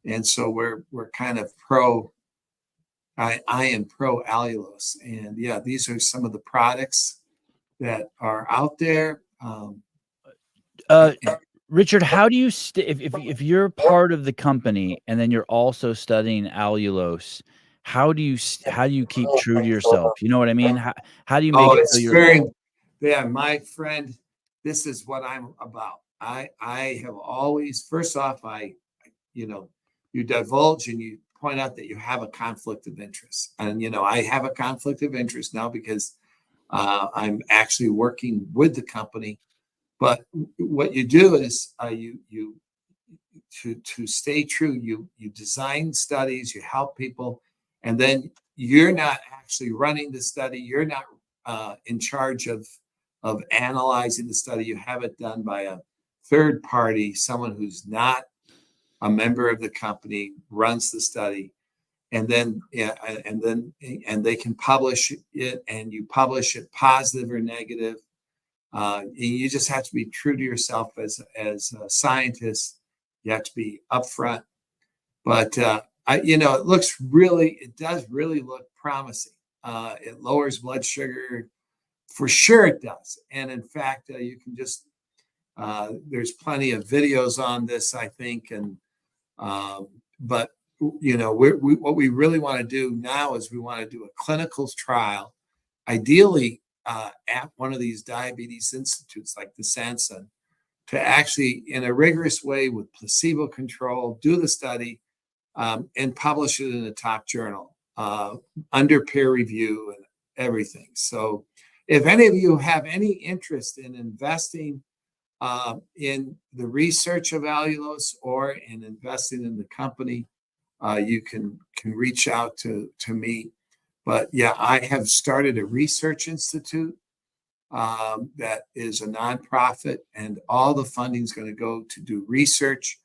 S2: And so we're kind of I am pro allulose. And yeah, these are some of the products that are out there.
S1: Richard, how do you if you're part of the company and then you're also studying allulose, how do you keep true to yourself? You know what I mean? How do you make it so you're
S2: my friend, this is what I'm about. I have always, first off, you divulge and you point out that you have a conflict of interest. And, I have a conflict of interest now because I'm actually working with the company. But what you do is to stay true, you design studies, you help people, and then you're not actually running the study. You're not in charge of analyzing the study. You have it done by a third party, someone who's not a member of the company, runs the study, and then they can publish it, and you publish it positive or negative. You just have to be true to yourself as a scientist. You have to be upfront. But it does really look promising. It lowers blood sugar, for sure it does. And in fact, you can just there's plenty of videos on this, I think. And but what we really want to do now is we want to do a clinical trial, ideally at one of these diabetes institutes like the Sanson, to actually, in a rigorous way with placebo control, do the study and publish it in a top journal under peer review and everything. So if any of you have any interest in investing in the research of allulose or in investing in the company, you can reach out to me. But yeah, I have started a research institute that is a nonprofit, and all the funding is going to go to do research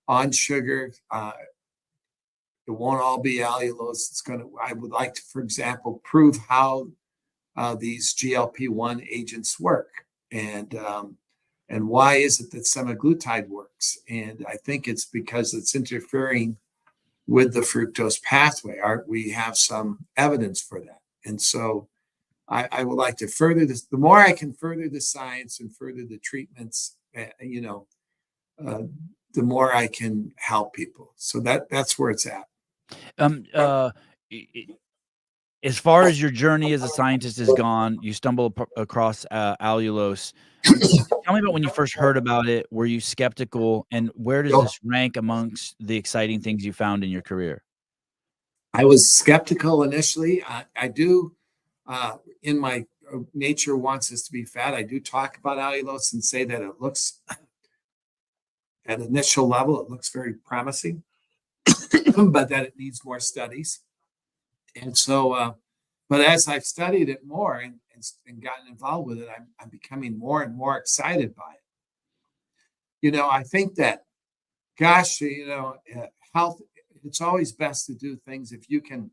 S2: on sugar. It won't all be allulose. I would like to, for example, prove how these GLP-1 agents work, and why is it that semaglutide works? And I think it's because it's interfering with the fructose pathway. We have some evidence for that. And so I would like to further this. The more I can further the science and further the treatments, the more I can help people. So that's where it's at.
S1: As far as your journey as a scientist has gone, you stumble across allulose. Tell me about when you first heard about it. Were you skeptical, and where does this rank amongst the exciting things you found in your career?
S2: I was skeptical initially. I do, in my nature wants us to be fat. I do talk about allulose and say that it looks, at initial level, it looks very promising, but that it needs more studies. And so, but as I've studied it more and gotten involved with it, I'm becoming more and more excited by it. I think that, gosh, health, it's always best to do things if you can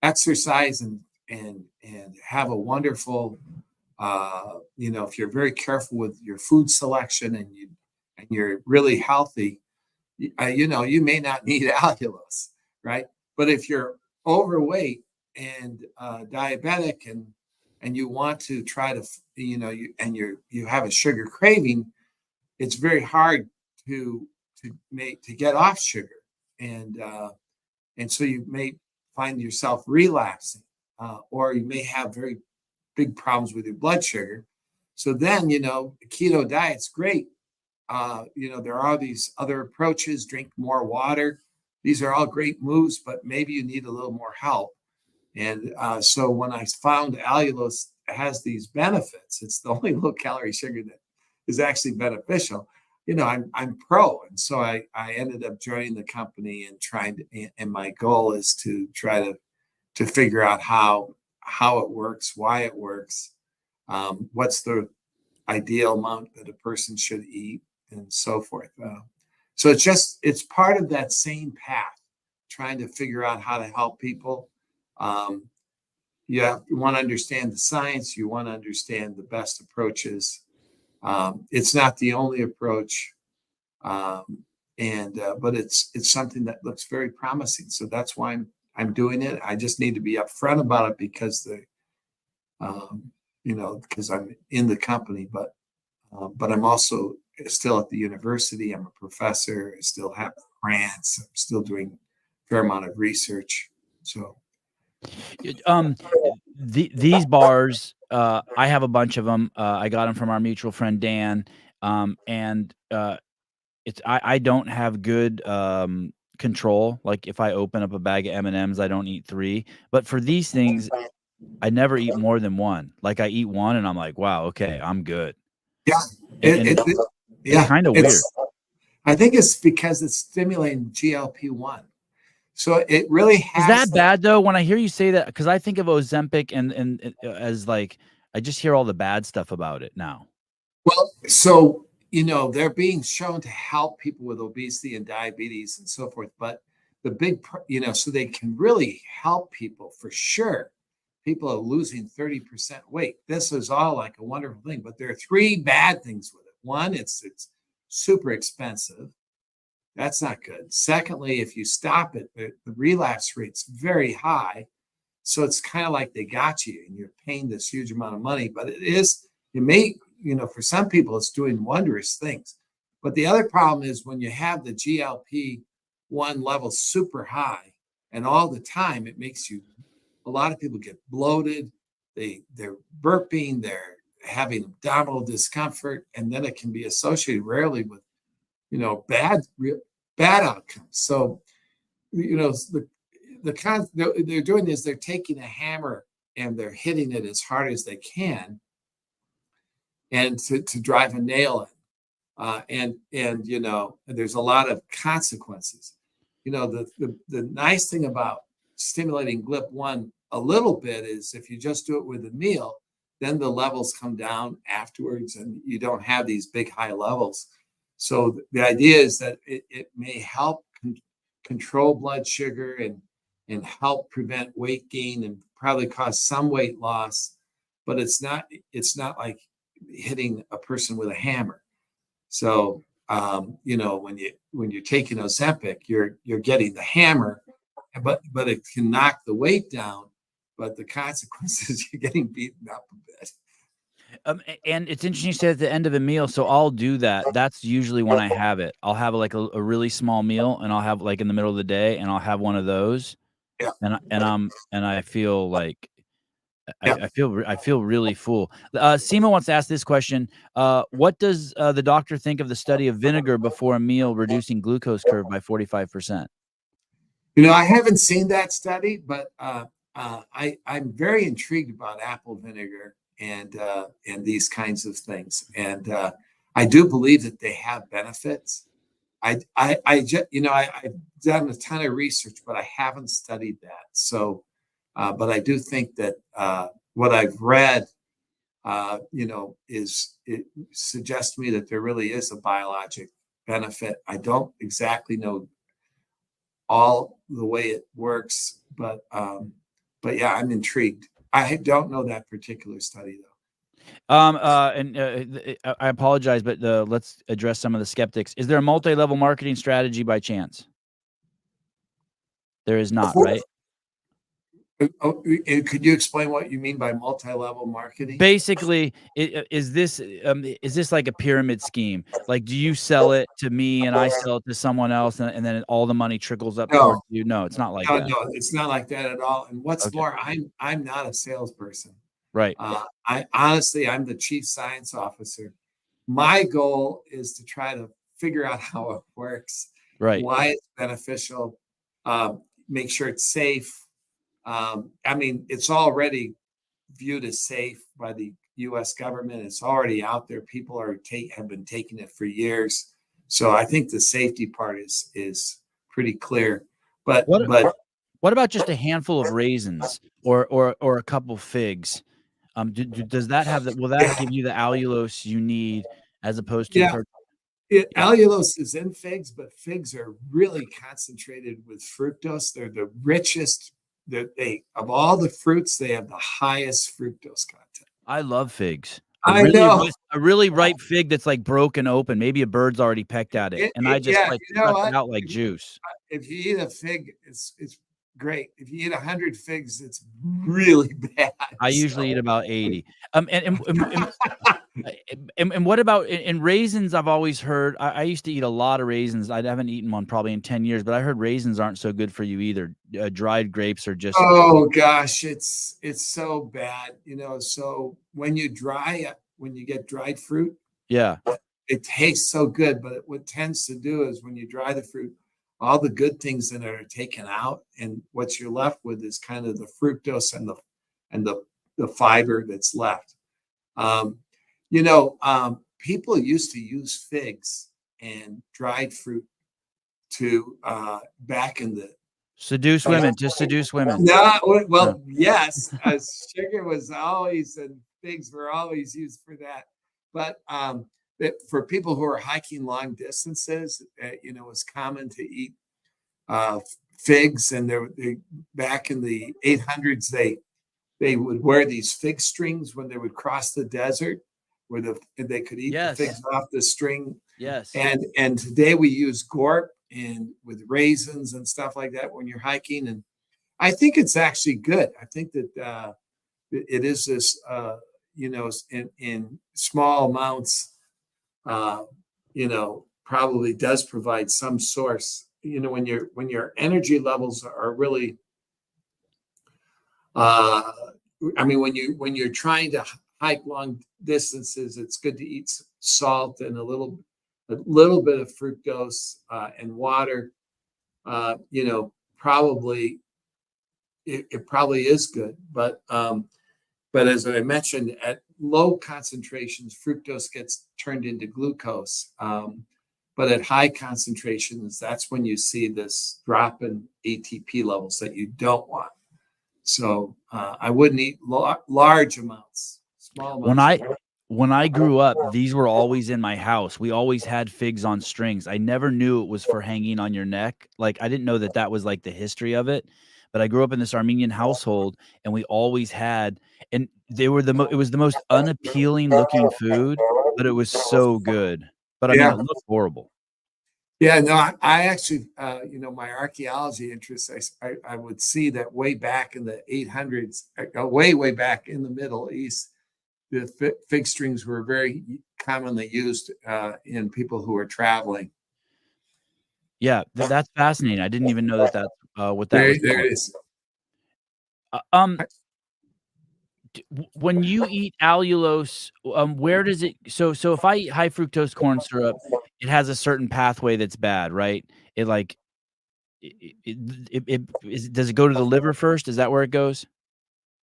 S2: exercise and have a wonderful, if you're very careful with your food selection and you're really healthy, you may not need allulose, right? But if you're overweight and diabetic and you want to try to, you have a sugar craving, it's very hard to get off sugar, and so you may find yourself relapsing, or you may have very big problems with your blood sugar. So then, the keto diet's great. There are these other approaches, drink more water. These are all great moves, but maybe you need a little more help. And so when I found allulose has these benefits, it's the only low calorie sugar that is actually beneficial. I'm pro. And so I ended up joining the company and my goal is to try to figure out how it works, why it works, what's the ideal amount that a person should eat, and so forth. So it's part of that same path, trying to figure out how to help people. You want to understand the science, you want to understand the best approaches. It's not the only approach, but it's something that looks very promising. So that's why I'm doing it. I just need to be upfront about it because because I'm in the company, but I'm also still at the university. I'm a professor. I still have grants. I'm still doing a fair amount of research. So,
S1: these bars, I have a bunch of them. I got them from our mutual friend Dan, and I don't have good control. Like if I open up a bag of M&Ms, I don't eat 3. But for these things, I never eat more than 1. Like I eat 1, and I'm like, wow, okay, I'm good.
S2: Yeah,
S1: it's kind of weird.
S2: I think it's because it's stimulating GLP-1. So it really has.
S1: Is that bad though? When I hear you say that, because I think of Ozempic and as like, I just hear all the bad stuff about it now.
S2: Well, so they're being shown to help people with obesity and diabetes and so forth, but the big, so they can really help people for sure. People are losing 30% weight. This is all like a wonderful thing, but there are 3 bad things with it. One, it's super expensive. That's not good. Secondly, if you stop it, the relapse rate's very high. So it's kind of like they got you and you're paying this huge amount of money, but for some people, it's doing wondrous things. But the other problem is when you have the GLP-1 level super high and all the time, it makes a lot of people get bloated. They're burping, they're having abdominal discomfort, and then it can be associated rarely with, bad outcomes. So, they're doing is they're taking a hammer and they're hitting it as hard as they can, and to drive a nail in, and there's a lot of consequences. The nice thing about stimulating GLP-1 a little bit is if you just do it with a meal, then the levels come down afterwards, and you don't have these big high levels. So the idea is that it may help control blood sugar and help prevent weight gain and probably cause some weight loss, but it's not like hitting a person with a hammer. So when you're taking Ozempic, you're getting the hammer, but it can knock the weight down, but the consequences, you're getting beaten up a bit.
S1: And it's interesting you said at the end of a meal. So I'll do that. That's usually when I have it. I'll have like a really small meal, and I'll have like in the middle of the day, and I'll have one of those.
S2: Yeah.
S1: And I feel like
S2: Yeah.
S1: I feel really full. Seema wants to ask this question. What does the doctor think of the study of vinegar before a meal reducing glucose curve by 45%?
S2: I haven't seen that study, but I'm very intrigued about apple vinegar and these kinds of things, and I do believe that they have benefits. I've done a ton of research, but I haven't studied that. So, but I do think that what I've read, it suggests to me that there really is a biologic benefit. I don't exactly know all the way it works, but yeah, I'm intrigued. I don't know that particular study though.
S1: I apologize, but let's address some of the skeptics. Is there a multi-level marketing strategy by chance? There is not, right?
S2: Could you explain what you mean by multi-level marketing?
S1: Basically, is this like a pyramid scheme? Like, do you sell it to me and I sell it to someone else, and then all the money trickles up towards you? No, it's not like that.
S2: No, it's not like that at all. And what's
S1: Okay.
S2: more, I'm not a salesperson.
S1: Right.
S2: I'm the chief science officer. My goal is to try to figure out how it works,
S1: Right.
S2: why it's beneficial, make sure it's safe. It's already viewed as safe by the U.S. government. It's already out there. People have been taking it for years. So I think the safety part is pretty clear. But
S1: what about just a handful of raisins or a couple figs? Does that have will that give you the allulose you need as opposed to?
S2: Allulose is in figs, but figs are really concentrated with fructose. They're the richest. Of all the fruits, they have the highest fructose content.
S1: I love figs.
S2: I know.
S1: A really ripe fig that's like broken open. Maybe a bird's already pecked at it, and I just suck it out like juice.
S2: If you eat a fig, it's great. If you eat 100 figs, it's really bad.
S1: I usually eat about 80. And what about in raisins? I've always heard. I used to eat a lot of raisins. I haven't eaten one probably in 10 years, but I heard raisins aren't so good for you either. Dried grapes are just.
S2: Oh gosh, it's so bad. So when you get dried fruit,
S1: yeah,
S2: it tastes so good. But what tends to do is when you dry the fruit, all the good things in it are taken out, and what you're left with is kind of the fructose and the fiber that's left. People used to use figs and dried fruit to back in the
S1: seduce women, to seduce women.
S2: Yes, sugar was always, and figs were always used for that. But for people who are hiking long distances, it was common to eat figs, and back in the 800s, they would wear these fig strings when they would cross the desert, where they could eat the figs off the string.
S1: Yes.
S2: And today we use gorp and with raisins and stuff like that when you're hiking, and I think it's actually good. I think that it is this, in small amounts, probably does provide some source. When your energy levels are really, when you're trying to hike long distances, it's good to eat salt and a little bit of fructose and water. Probably it probably is good, but as I mentioned, at low concentrations, fructose gets turned into glucose. But at high concentrations, that's when you see this drop in ATP levels that you don't want. So I wouldn't eat large amounts. Small amounts.
S1: When I grew up, these were always in my house. We always had figs on strings. I never knew it was for hanging on your neck. Like, I didn't know that was like the history of it. But I grew up in this Armenian household, and we always had, and they were it was the most unappealing looking food, but it was so good. But I mean,
S2: Yeah.
S1: it looked horrible.
S2: Yeah, no, I actually, my archaeology interests, I would see that way back in the 800s, way back in the Middle East, the fig strings were very commonly used in people who were traveling.
S1: Yeah, that's fascinating. I didn't even know that's what that
S2: There
S1: was.
S2: it is.
S1: When you eat allulose, where does it? So if I eat high fructose corn syrup, it has a certain pathway that's bad, right? It like does it go to the liver first? Is that where it goes?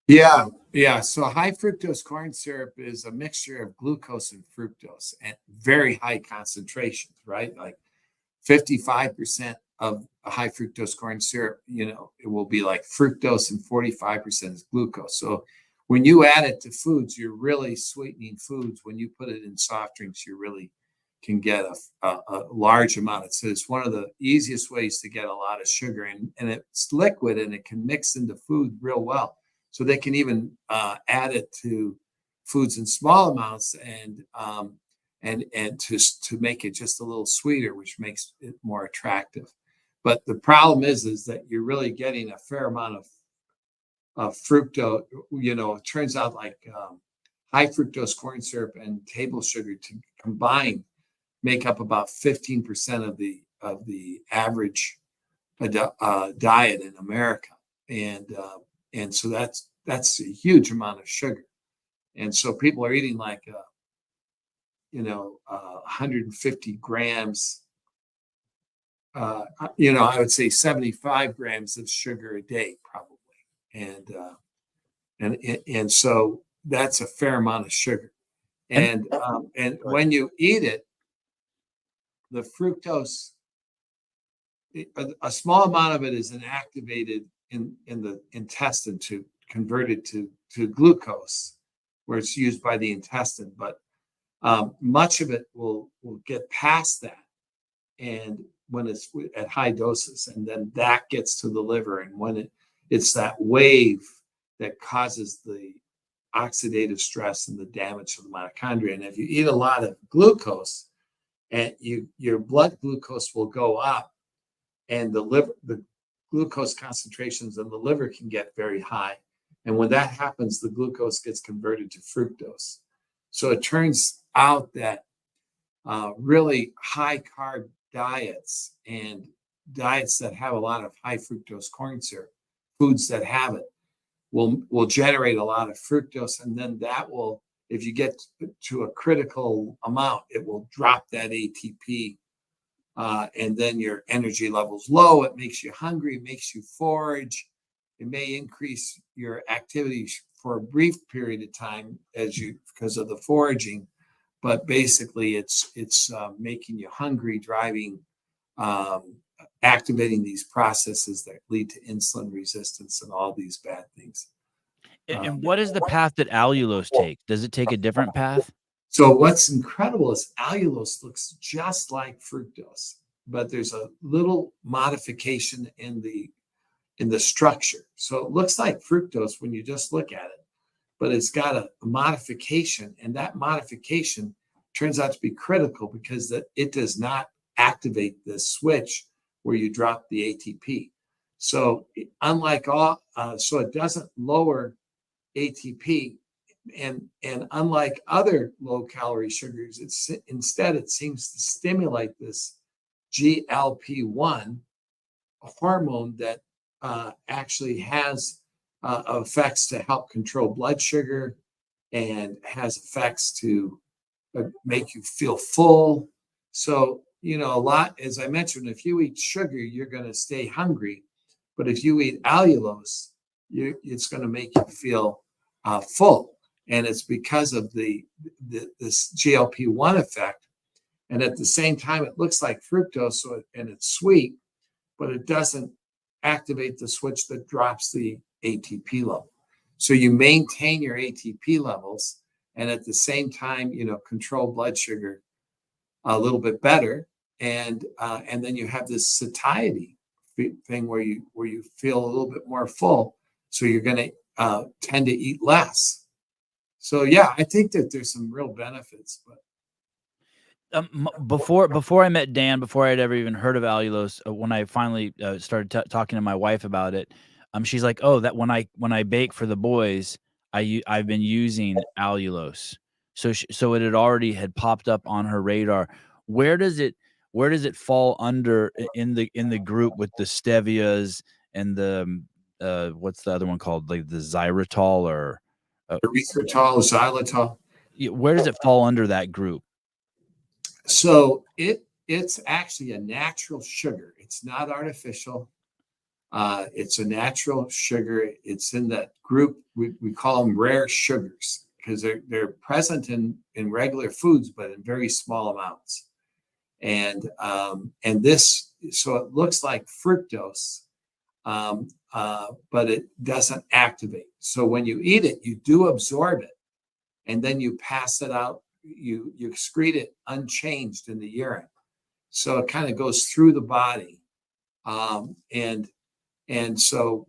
S2: Yeah. So high fructose corn syrup is a mixture of glucose and fructose at very high concentrations, right? Like 55% of a high fructose corn syrup, it will be like fructose and 45% is glucose. So when you add it to foods, you're really sweetening foods. When you put it in soft drinks, you really can get a large amount. So it's one of the easiest ways to get a lot of sugar, and it's liquid and it can mix into food real well. So they can even add it to foods in small amounts and to make it just a little sweeter, which makes it more attractive. But the problem is that you're really getting a fair amount of fructose. It turns out like high fructose corn syrup and table sugar to combine make up about 15% of the average diet in America, and so that's a huge amount of sugar, and so people are eating like 150 grams. I would say 75 grams of sugar a day probably, and so that's a fair amount of sugar, and when you eat it, the fructose, a small amount of it is inactivated in the intestine to convert it to glucose, where it's used by the intestine. But much of it will get past that, and when it's at high doses, and then that gets to the liver, and when it's that wave that causes the oxidative stress and the damage to the mitochondria. And if you eat a lot of glucose, and your blood glucose will go up, and the glucose concentrations in the liver can get very high. And when that happens, the glucose gets converted to fructose. So it turns out that really high carb diets and diets that have a lot of high fructose corn syrup, foods that have it, will generate a lot of fructose, and then that will, if you get to a critical amount, it will drop that ATP, and then your energy level's low. It makes you hungry, it makes you forage. It may increase your activity for a brief period of time because of the foraging, but basically it's making you hungry, driving, activating these processes that lead to insulin resistance and all these bad things.
S1: And what is the path that allulose takes? Does it take a different path?
S2: So what's incredible is allulose looks just like fructose, but there's a little modification in the structure. So it looks like fructose when you just look at it, but it's got a modification, and that modification turns out to be critical because it does not activate the switch where you drop the ATP. So unlike so it doesn't lower ATP, and unlike other low calorie sugars, instead it seems to stimulate this GLP-1, a hormone that actually has effects to help control blood sugar and has effects to make you feel full. So, you know, a lot, as I mentioned, if you eat sugar, you're going to stay hungry. But if you eat allulose, it's going to make you feel full. And it's because of this GLP-1 effect. And at the same time, it looks like fructose, and it's sweet, but it doesn't activate the switch that drops the ATP level. So you maintain your ATP levels, and at the same time, you know, control blood sugar a little bit better, and then you have this satiety thing where you feel a little bit more full. So you're going to tend to eat less. So yeah, I think that there's some real benefits. But
S1: before I met Dan, before I'd ever even heard of allulose, when I finally started talking to my wife about it, she's like, "Oh, that when I bake for the boys, I've been using allulose." So it had popped up on her radar. Where does it fall under in the group with the stevias and the what's the other one called, like the xylitol or
S2: erythritol, xylitol.
S1: where does it fall under that group?
S2: So it's actually a natural sugar. It's not artificial. It's a natural sugar. It's in that group. We call them rare sugars because they're present in regular foods, but in very small amounts. And this, so it looks like fructose, but it doesn't activate. So when you eat it, you do absorb it, and then you pass it out. You excrete it unchanged in the urine. So it kind of goes through the body. And so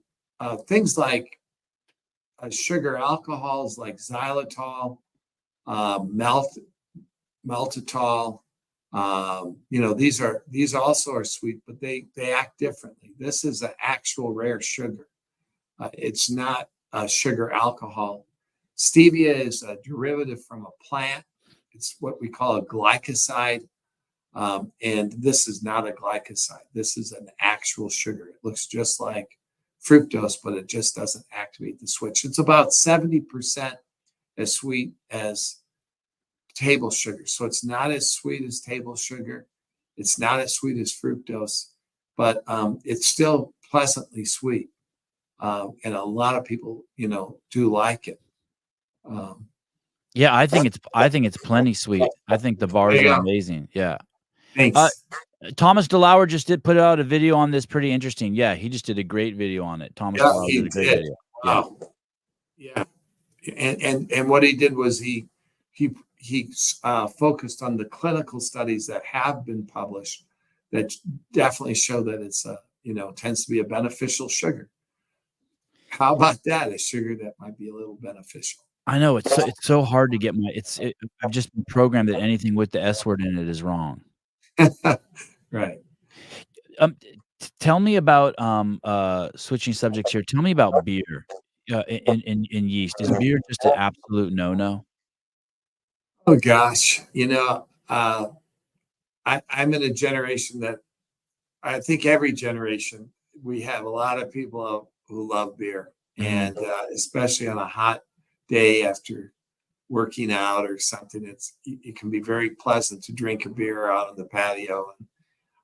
S2: things like sugar alcohols like xylitol, maltitol, you know, these also are sweet, but they act differently. This is an actual rare sugar. It's not a sugar alcohol. Stevia is a derivative from a plant. It's what we call a glycoside. And this is not a glycoside. This is an actual sugar. It looks just like fructose, but it just doesn't activate the switch. It's about 70% as sweet as table sugar. So it's not as sweet as table sugar. It's not as sweet as fructose, but it's still pleasantly sweet. And a lot of people, you know, do like it.
S1: Yeah, I think it's plenty sweet. I think the bars are amazing. Yeah.
S2: Thanks.
S1: Thomas DeLauer just did put out a video on this, pretty interesting. Yeah, he just did a great video on it. Thomas DeLauer did a great video.
S2: Wow. Yeah. And what he did was he focused on the clinical studies that have been published that definitely show that it's tends to be a beneficial sugar. How about that? A sugar that might be a little beneficial.
S1: I know it's so hard to get I've just been programmed that anything with the S word in it is wrong.
S2: Right.
S1: Tell me about switching subjects here. Tell me about beer in yeast. Is beer just an absolute no-no?
S2: Oh gosh, you know, I'm in a generation that I think every generation we have a lot of people who love beer, and especially on a hot day after working out or something, it can be very pleasant to drink a beer out on the patio,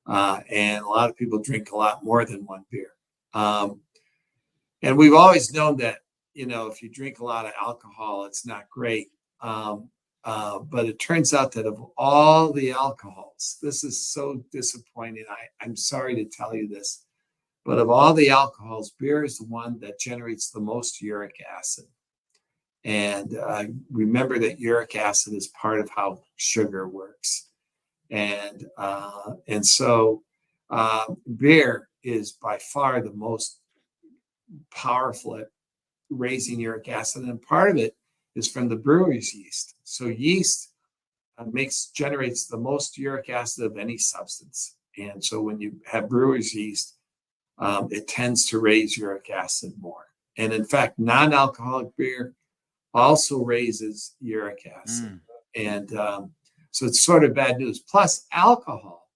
S2: and a lot of people drink a lot more than one beer. And we've always known that, you know, if you drink a lot of alcohol, it's not great. But it turns out that of all the alcohols, this is so disappointing. I'm sorry to tell you this, but of all the alcohols, beer is the one that generates the most uric acid. And remember that uric acid is part of how sugar works. And so beer is by far the most powerful at raising uric acid. And part of it is from the brewer's yeast. So yeast generates the most uric acid of any substance. And so when you have brewer's yeast, it tends to raise uric acid more. And in fact, non-alcoholic beer also raises uric acid. And so it's sort of bad news. Plus, alcohol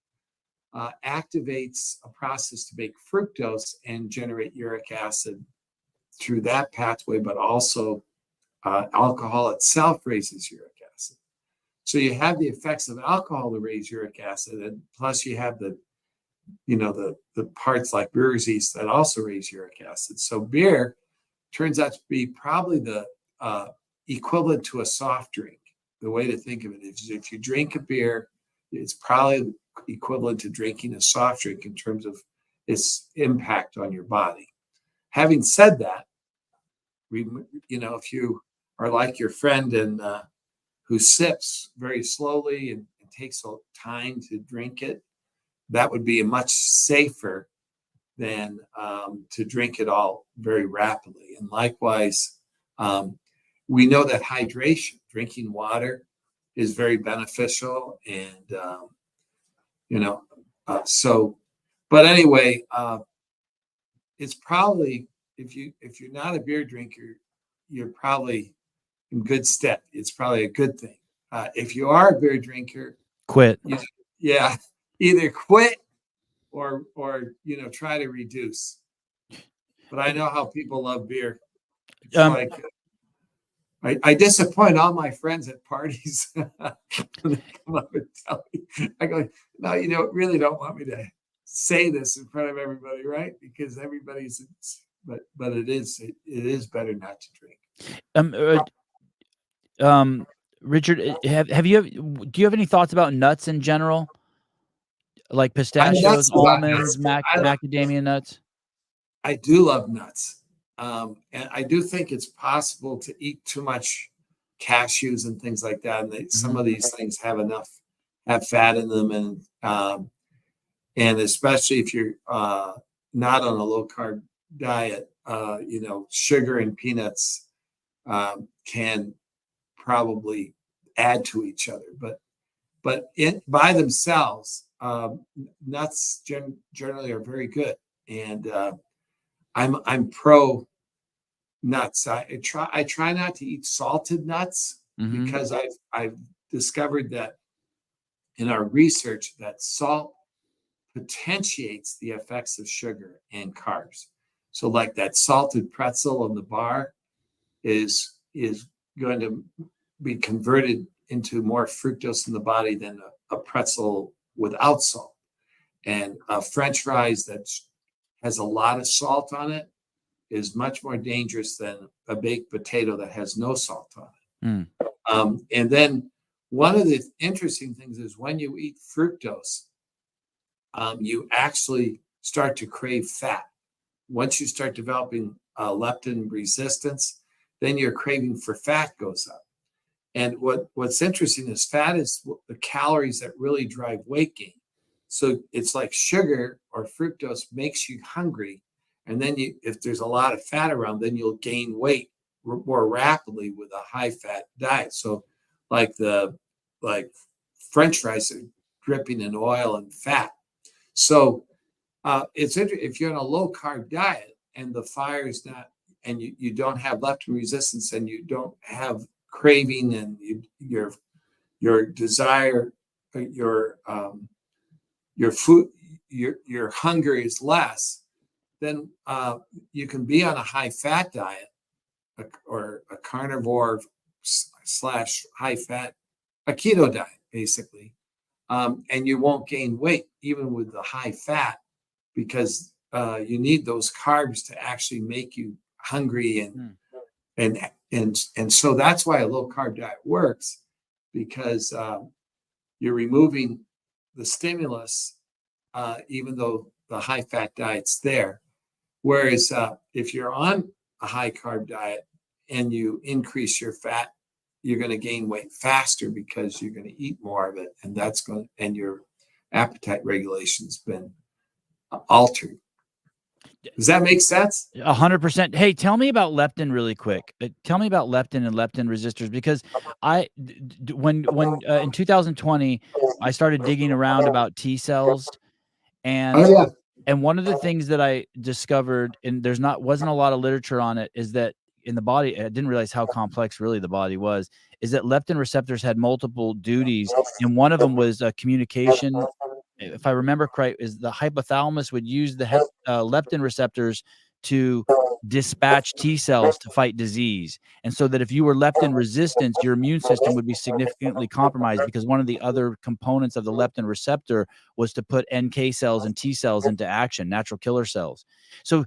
S2: activates a process to make fructose and generate uric acid through that pathway, but also alcohol itself raises uric acid. So you have the effects of alcohol to raise uric acid, and plus you have the parts like brewer's yeast that also raise uric acid. So beer turns out to be probably the equivalent to a soft drink. The way to think of it is if you drink a beer, it's probably equivalent to drinking a soft drink in terms of its impact on your body. Having said that, if you are like your friend and who sips very slowly and takes time to drink it, that would be much safer than to drink it all very rapidly. And likewise, we know that hydration, drinking water, is very beneficial. And but anyway, it's probably if you're not a beer drinker, you're probably in good stead. It's probably a good thing. If you are a beer drinker,
S1: quit.
S2: Either quit or try to reduce. But I know how people love beer. It's I disappoint all my friends at parties when they come up and tell me. I go, no, you really don't want me to say this in front of everybody, right? Because everybody's, but it is better not to drink.
S1: Richard, do you have any thoughts about nuts in general? Like pistachios, almonds, macadamia nuts?
S2: I do love nuts. And I do think it's possible to eat too much cashews and things like that. And some of these things have fat in them. And especially if you're not on a low carb diet, sugar and peanuts can probably add to each other. But by themselves, nuts generally are very good. And I'm pro nuts. I try not to eat salted nuts because I've discovered that in our research that salt potentiates the effects of sugar and carbs. So like that salted pretzel on the bar is going to be converted into more fructose in the body than a pretzel without salt. And French fries that has a lot of salt on it is much more dangerous than a baked potato that has no salt on it. And then one of the interesting things is when you eat fructose, you actually start to crave fat. Once you start developing leptin resistance, then your craving for fat goes up. And what's interesting is fat is the calories that really drive weight gain. So it's like sugar or fructose makes you hungry. And then if there's a lot of fat around, then you'll gain weight more rapidly with a high fat diet. So like French fries are dripping in oil and fat. So it's interesting if you're on a low carb diet and the fire is not, and you don't have leptin resistance and you don't have craving and your desire, your food, your hunger is less, then you can be on a high fat diet or a carnivore / high fat, a keto diet, basically. And you won't gain weight even with the high fat because you need those carbs to actually make you hungry and so that's why a low carb diet works, because you're removing the stimulus even though the high fat diet's there. Whereas if you're on a high carb diet and you increase your fat, you're going to gain weight faster because you're going to eat more of it, and your appetite regulation's been altered. Does that make sense?
S1: 100%. Hey, tell me about leptin really quick. Tell me about leptin and leptin resistors, because when in 2020 I started digging around about T cells, and and one of the things that I discovered, and wasn't a lot of literature on it, is that in the body, I didn't realize how complex really the body was, is that leptin receptors had multiple duties, and one of them was communication. If I remember correct, is the hypothalamus would use the leptin receptors to dispatch T cells to fight disease. And so that if you were leptin resistant, your immune system would be significantly compromised, because one of the other components of the leptin receptor was to put NK cells and T cells into action, natural killer cells. So,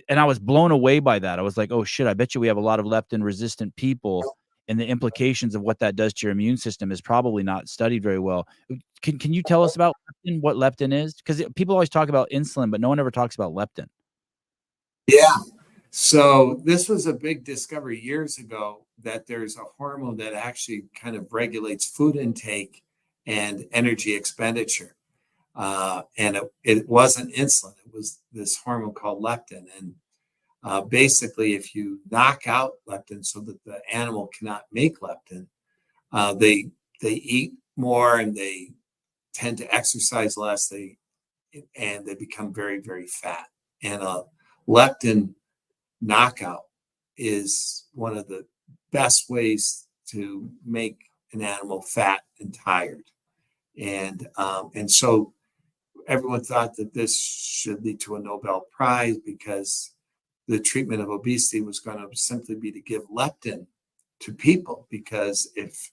S1: and I was blown away by that. I was like, oh shit, I bet you we have a lot of leptin resistant people, and the implications of what that does to your immune system is probably not studied very well. Can you tell us about leptin, what leptin is? Because people always talk about insulin, but no one ever talks about leptin.
S2: Yeah. So this was a big discovery years ago, that there's a hormone that actually kind of regulates food intake and energy expenditure. And it wasn't insulin. It was this hormone called leptin. And basically, if you knock out leptin so that the animal cannot make leptin, they eat more and they tend to exercise less. And they become very, very fat. And leptin knockout is one of the best ways to make an animal fat and tired. And so everyone thought that this should lead to a Nobel Prize, because the treatment of obesity was going to simply be to give leptin to people, because if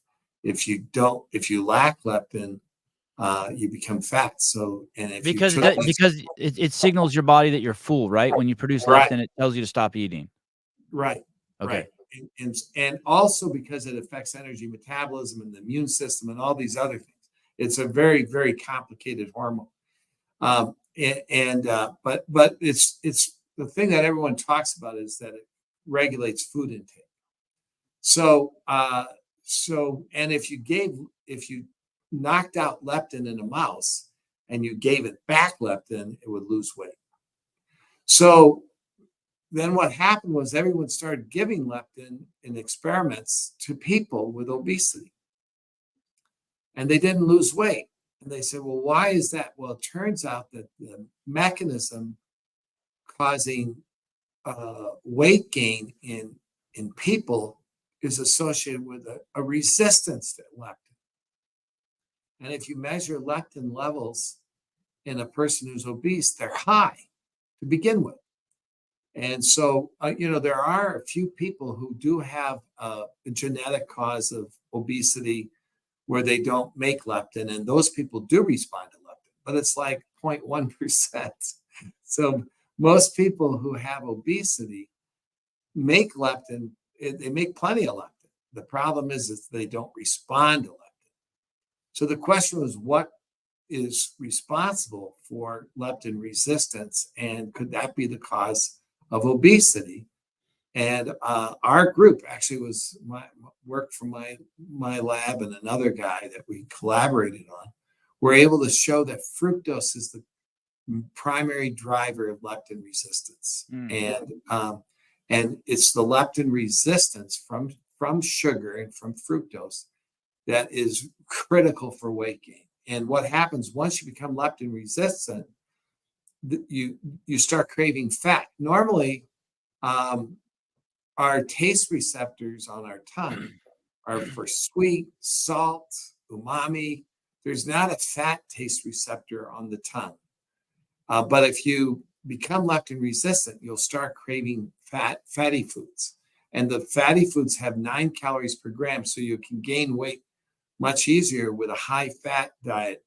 S2: you lack leptin, you become fat. So, and if
S1: because it signals your body that you're full, right? When you produce
S2: Right.
S1: leptin, it tells you to stop eating.
S2: Right.
S1: Okay.
S2: Right. And also because it affects energy metabolism and the immune system and all these other things. It's a very, very complicated hormone. But it's the thing that everyone talks about is that it regulates food intake. So and if you knocked out leptin in a mouse and you gave it back leptin, it would lose weight. So then what happened was everyone started giving leptin in experiments to people with obesity, and they didn't lose weight. And they said, well, why is that? Well, it turns out that the mechanism causing weight gain in people is associated with a resistance to leptin. And if you measure leptin levels in a person who's obese, they're high to begin with. And so, there are a few people who do have a genetic cause of obesity where they don't make leptin, and those people do respond to leptin, but it's like 0.1%. So most people who have obesity make leptin, they make plenty of leptin. The problem is they don't respond to leptin. So the question was, what is responsible for leptin resistance, and could that be the cause of obesity? And our group actually was worked from my lab and another guy that we collaborated on. We're able to show that fructose is the primary driver of leptin resistance, and it's the leptin resistance from sugar and from fructose that is critical for weight gain. And what happens once you become leptin resistant, you start craving fat. Normally, our taste receptors on our tongue are for sweet, salt, umami. There's not a fat taste receptor on the tongue. But if you become leptin resistant, you'll start craving fatty foods. And the fatty foods have 9 calories per gram, so you can gain weight much easier with a high fat diet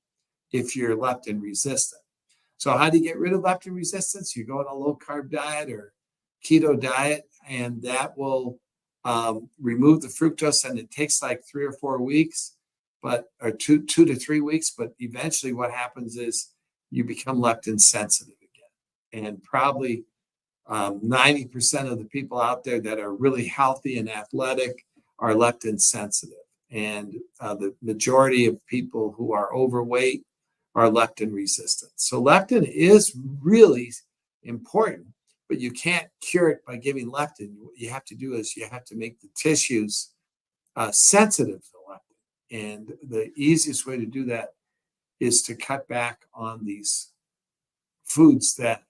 S2: if you're leptin resistant. So how do you get rid of leptin resistance? You go on a low carb diet or keto diet, and that will remove the fructose, and it takes like 3 or 4 weeks, or 2 to 3 weeks. But eventually what happens is you become leptin sensitive again. And probably 90% of the people out there that are really healthy and athletic are leptin sensitive. And the majority of people who are overweight are leptin resistant. So leptin is really important, but you can't cure it by giving leptin. What you have to do is you have to make the tissues sensitive to leptin. And the easiest way to do that is to cut back on these foods that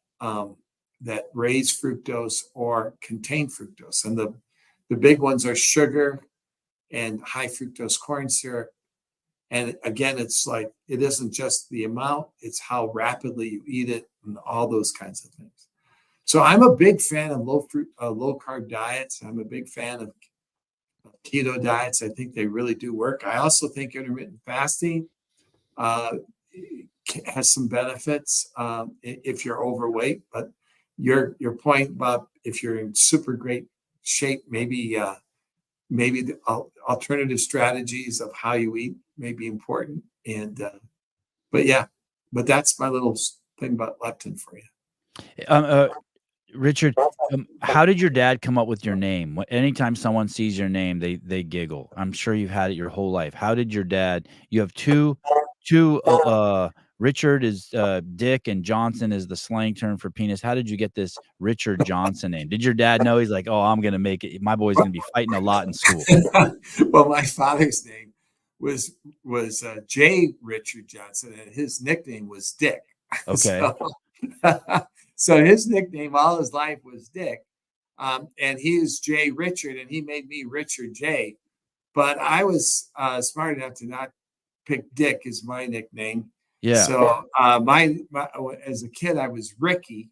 S2: raise fructose or contain fructose. And the big ones are sugar and high fructose corn syrup. And again, it's like, it isn't just the amount, it's how rapidly you eat it and all those kinds of things. So I'm a big fan of low carb diets. I'm a big fan of keto diets. I think they really do work. I also think intermittent fasting uh, has some benefits if you're overweight. But your point about if you're in super great shape, maybe the alternative strategies of how you eat may be important. And but that's my little thing about leptin for you.
S1: Richard, how did your dad come up with your name? Anytime someone sees your name, they giggle. I'm sure you've had it your whole life. How did your dad? You have two. Richard is Dick, and Johnson is the slang term for penis. How did you get this Richard Johnson name? Did your dad know? He's like, oh, I'm gonna make it. My boy's gonna be fighting a lot in school.
S2: Well, my father's name was J. Richard Johnson, and his nickname was Dick.
S1: Okay.
S2: So his nickname all his life was Dick, and he is J. Richard, and he made me Richard J. But I was smart enough to not pick Dick as my nickname.
S1: Yeah.
S2: So as a kid, I was Ricky,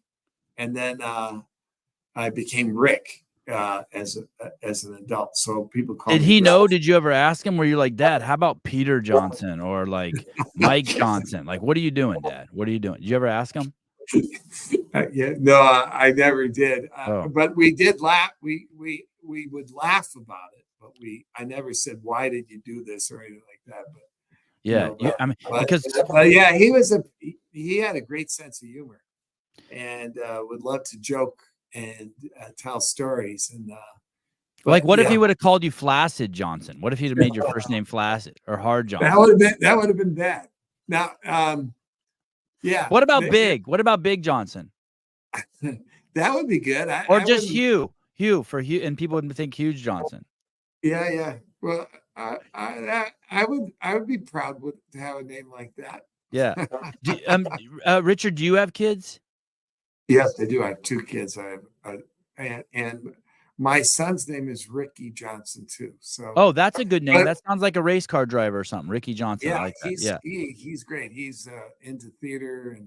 S2: and then I became Rick as an adult. So people call me.
S1: Did he
S2: Rick.
S1: know? Did you ever ask him? Where you're like, Dad, how about Peter Johnson or like Mike Johnson? Like, what are you doing, Dad? What are you doing? Did you ever ask him?
S2: Yeah, no, I never did.
S1: Oh.
S2: But we did laugh. We would laugh about it, but I never said, "Why did you do this?" or anything like that. But
S1: yeah,
S2: but yeah, he had a great sense of humor, and would love to joke and tell stories. And
S1: like, what if he would have called you Flaccid Johnson? What if he'd have made your first name Flaccid or Hard Johnson?
S2: That would have been bad. Now, yeah.
S1: What about Big? What about Big Johnson?
S2: That would be good.
S1: Or just Hugh for Hugh, and people would think Huge Johnson.
S2: Yeah. Well, I would be proud to have a name like that.
S1: Yeah. Richard, do you have kids?
S2: Yes, I do. I have 2 kids. And my son's name is Ricky Johnson too. So.
S1: Oh, that's a good name. That sounds like a race car driver or something. Ricky Johnson.
S2: Yeah,
S1: I like that.
S2: He's great. He's into theater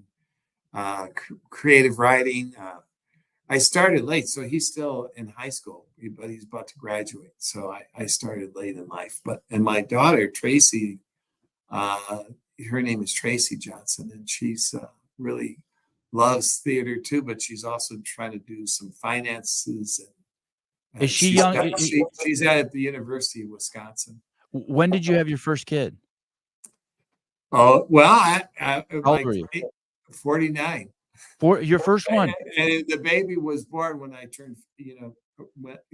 S2: and creative writing. I started late, so he's still in high school, but he's about to graduate. So I started late in life. And my daughter, Tracy, her name is Tracy Johnson, and she's really loves theater too, but she's also trying to do some finances. And
S1: is she young?
S2: She's at the University of Wisconsin.
S1: When did you have your first kid?
S2: Oh, well,
S1: how old were you?
S2: 49.
S1: Your first one.
S2: And the baby was born when I turned,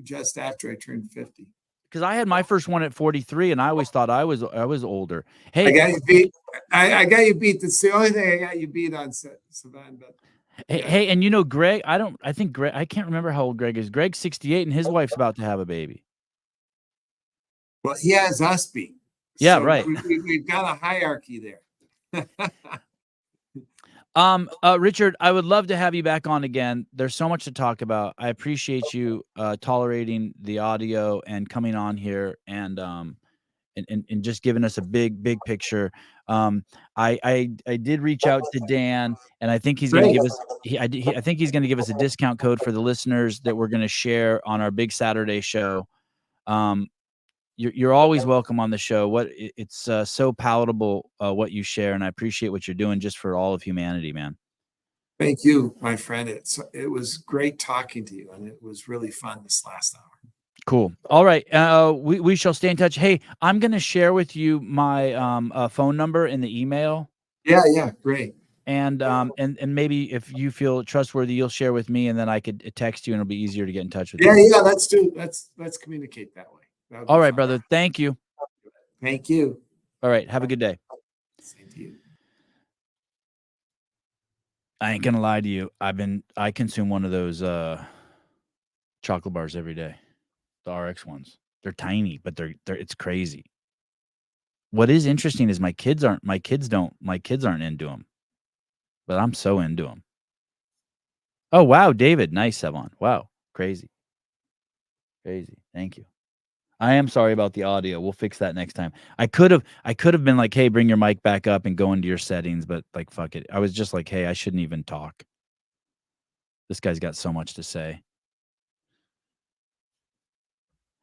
S2: just after I turned 50.
S1: Because I had my first one at 43, and I always thought I was older. Hey,
S2: I got you beat. I got you beat. That's the only thing I got you beat on, Savan. But
S1: hey, and Greg, I think Greg, I can't remember how old Greg is. Greg's 68, and his wife's about to have a baby.
S2: Well, he has us beat.
S1: Yeah,
S2: so
S1: right.
S2: We've got a hierarchy there.
S1: Richard, I would love to have you back on again. There's so much to talk about. I appreciate you tolerating the audio and coming on here and just giving us a big picture. I did reach out to Dan, and I think he's going to give us. I think he's going to give us a discount code for the listeners that we're going to share on our big Saturday show. You're always welcome on the show. It's so palatable what you share, and I appreciate what you're doing just for all of humanity, man.
S2: Thank you, my friend. It was great talking to you, and it was really fun this last hour.
S1: Cool. All right. We shall stay in touch. Hey, I'm going to share with you my phone number in the email.
S2: Yeah, great.
S1: And maybe if you feel trustworthy, you'll share with me, and then I could text you, and it'll be easier to get in touch with you.
S2: Yeah. Let's communicate that way.
S1: All right, brother. Thank you.
S2: Thank you.
S1: All right. Have a good day.
S2: Same to you.
S1: I ain't gonna lie to you. I consume one of those chocolate bars every day. The RX ones. They're tiny, but it's crazy. What is interesting is my kids aren't into them. But I'm so into them. Oh wow, David. Nice, Sevon. Wow. Crazy. Thank you. I am sorry about the audio. We'll fix that next time. I could have been like, hey, bring your mic back up and go into your settings, but like, fuck it. I was just like, hey, I shouldn't even talk. This guy's got so much to say.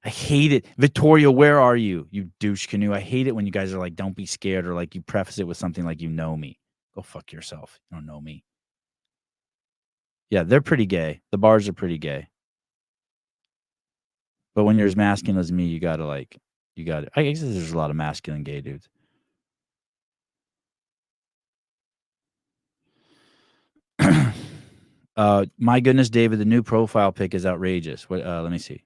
S1: I hate it. Victoria, where are you? You douche canoe. I hate it when you guys are like, don't be scared, or like you preface it with something like, you know me. Go fuck yourself. You don't know me. Yeah, they're pretty gay. The bars are pretty gay. But when you're as masculine as me, you gotta I guess there's a lot of masculine gay dudes. My goodness, David, the new profile pic is outrageous. What? Let me see.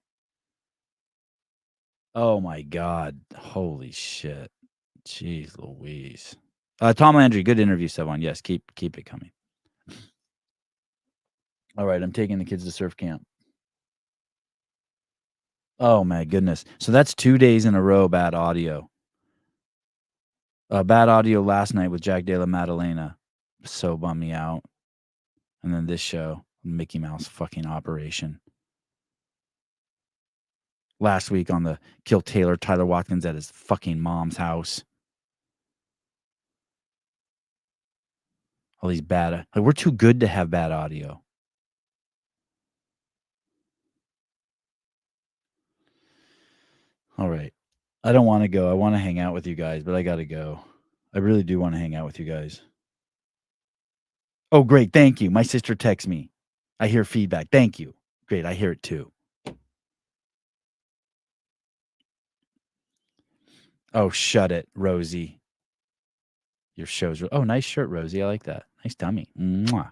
S1: Oh my God. Holy shit. Jeez Louise. Tom Landry, good interview, Sevon. Yes, keep it coming. All right, I'm taking the kids to surf camp. Oh my goodness. So that's 2 days in a row bad audio. Bad audio last night with Jack De La Maddalena. So bummed me out. And then this show, Mickey Mouse fucking operation. Last week on the Kill Tyler Watkins at his fucking mom's house. All these bad, like, we're too good to have bad audio. All right. I don't want to go. I want to hang out with you guys, but I got to go. I really do want to hang out with you guys. Oh, great. Thank you. My sister texts me. I hear feedback. Thank you. Great. I hear it too. Oh, shut it, Rosie. Your show's... Oh, nice shirt, Rosie. I like that. Nice tummy. Mwah.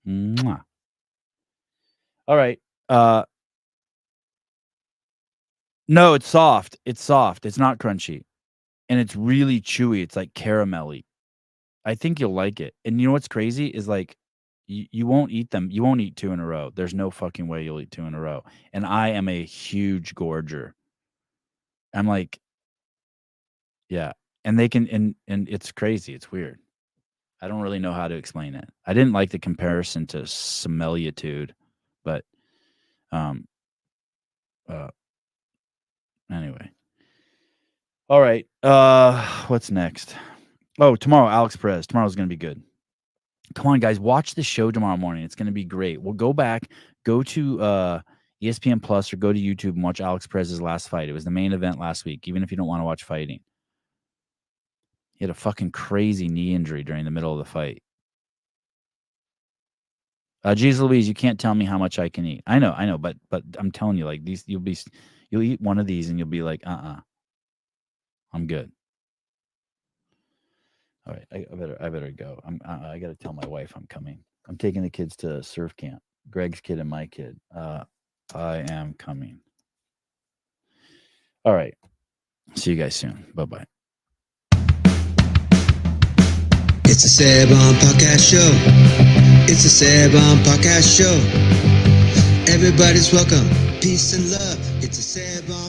S1: Mwah. All right. No, it's soft. It's soft. It's not crunchy. And it's really chewy. It's like caramelly. I think you'll like it. And you know what's crazy is like you won't eat them. You won't eat 2 in a row. There's no fucking way you'll eat 2 in a row. And I am a huge gorger. I'm like, yeah. And they can, and it's crazy. It's weird. I don't really know how to explain it. I didn't like the comparison to similitude, but anyway. All right. What's next? Oh, tomorrow, Alex Perez. Tomorrow's gonna be good. Come on, guys, watch the show tomorrow morning. It's gonna be great. We'll go back, go to ESPN Plus or go to YouTube and watch Alex Perez's last fight. It was the main event last week, even if you don't want to watch fighting. He had a fucking crazy knee injury during the middle of the fight. Geez Louise, you can't tell me how much I can eat. I know, but I'm telling you, like, these, you'll eat one of these and you'll be like, I'm good. All right, I better go. I got to tell my wife I'm coming. I'm taking the kids to surf camp. Greg's kid and my kid. I am coming. All right. See you guys soon. Bye-bye.
S4: It's a Sebon Podcast Show. It's a Sebon Podcast Show. Everybody's welcome. Peace and love. It's a Sebon.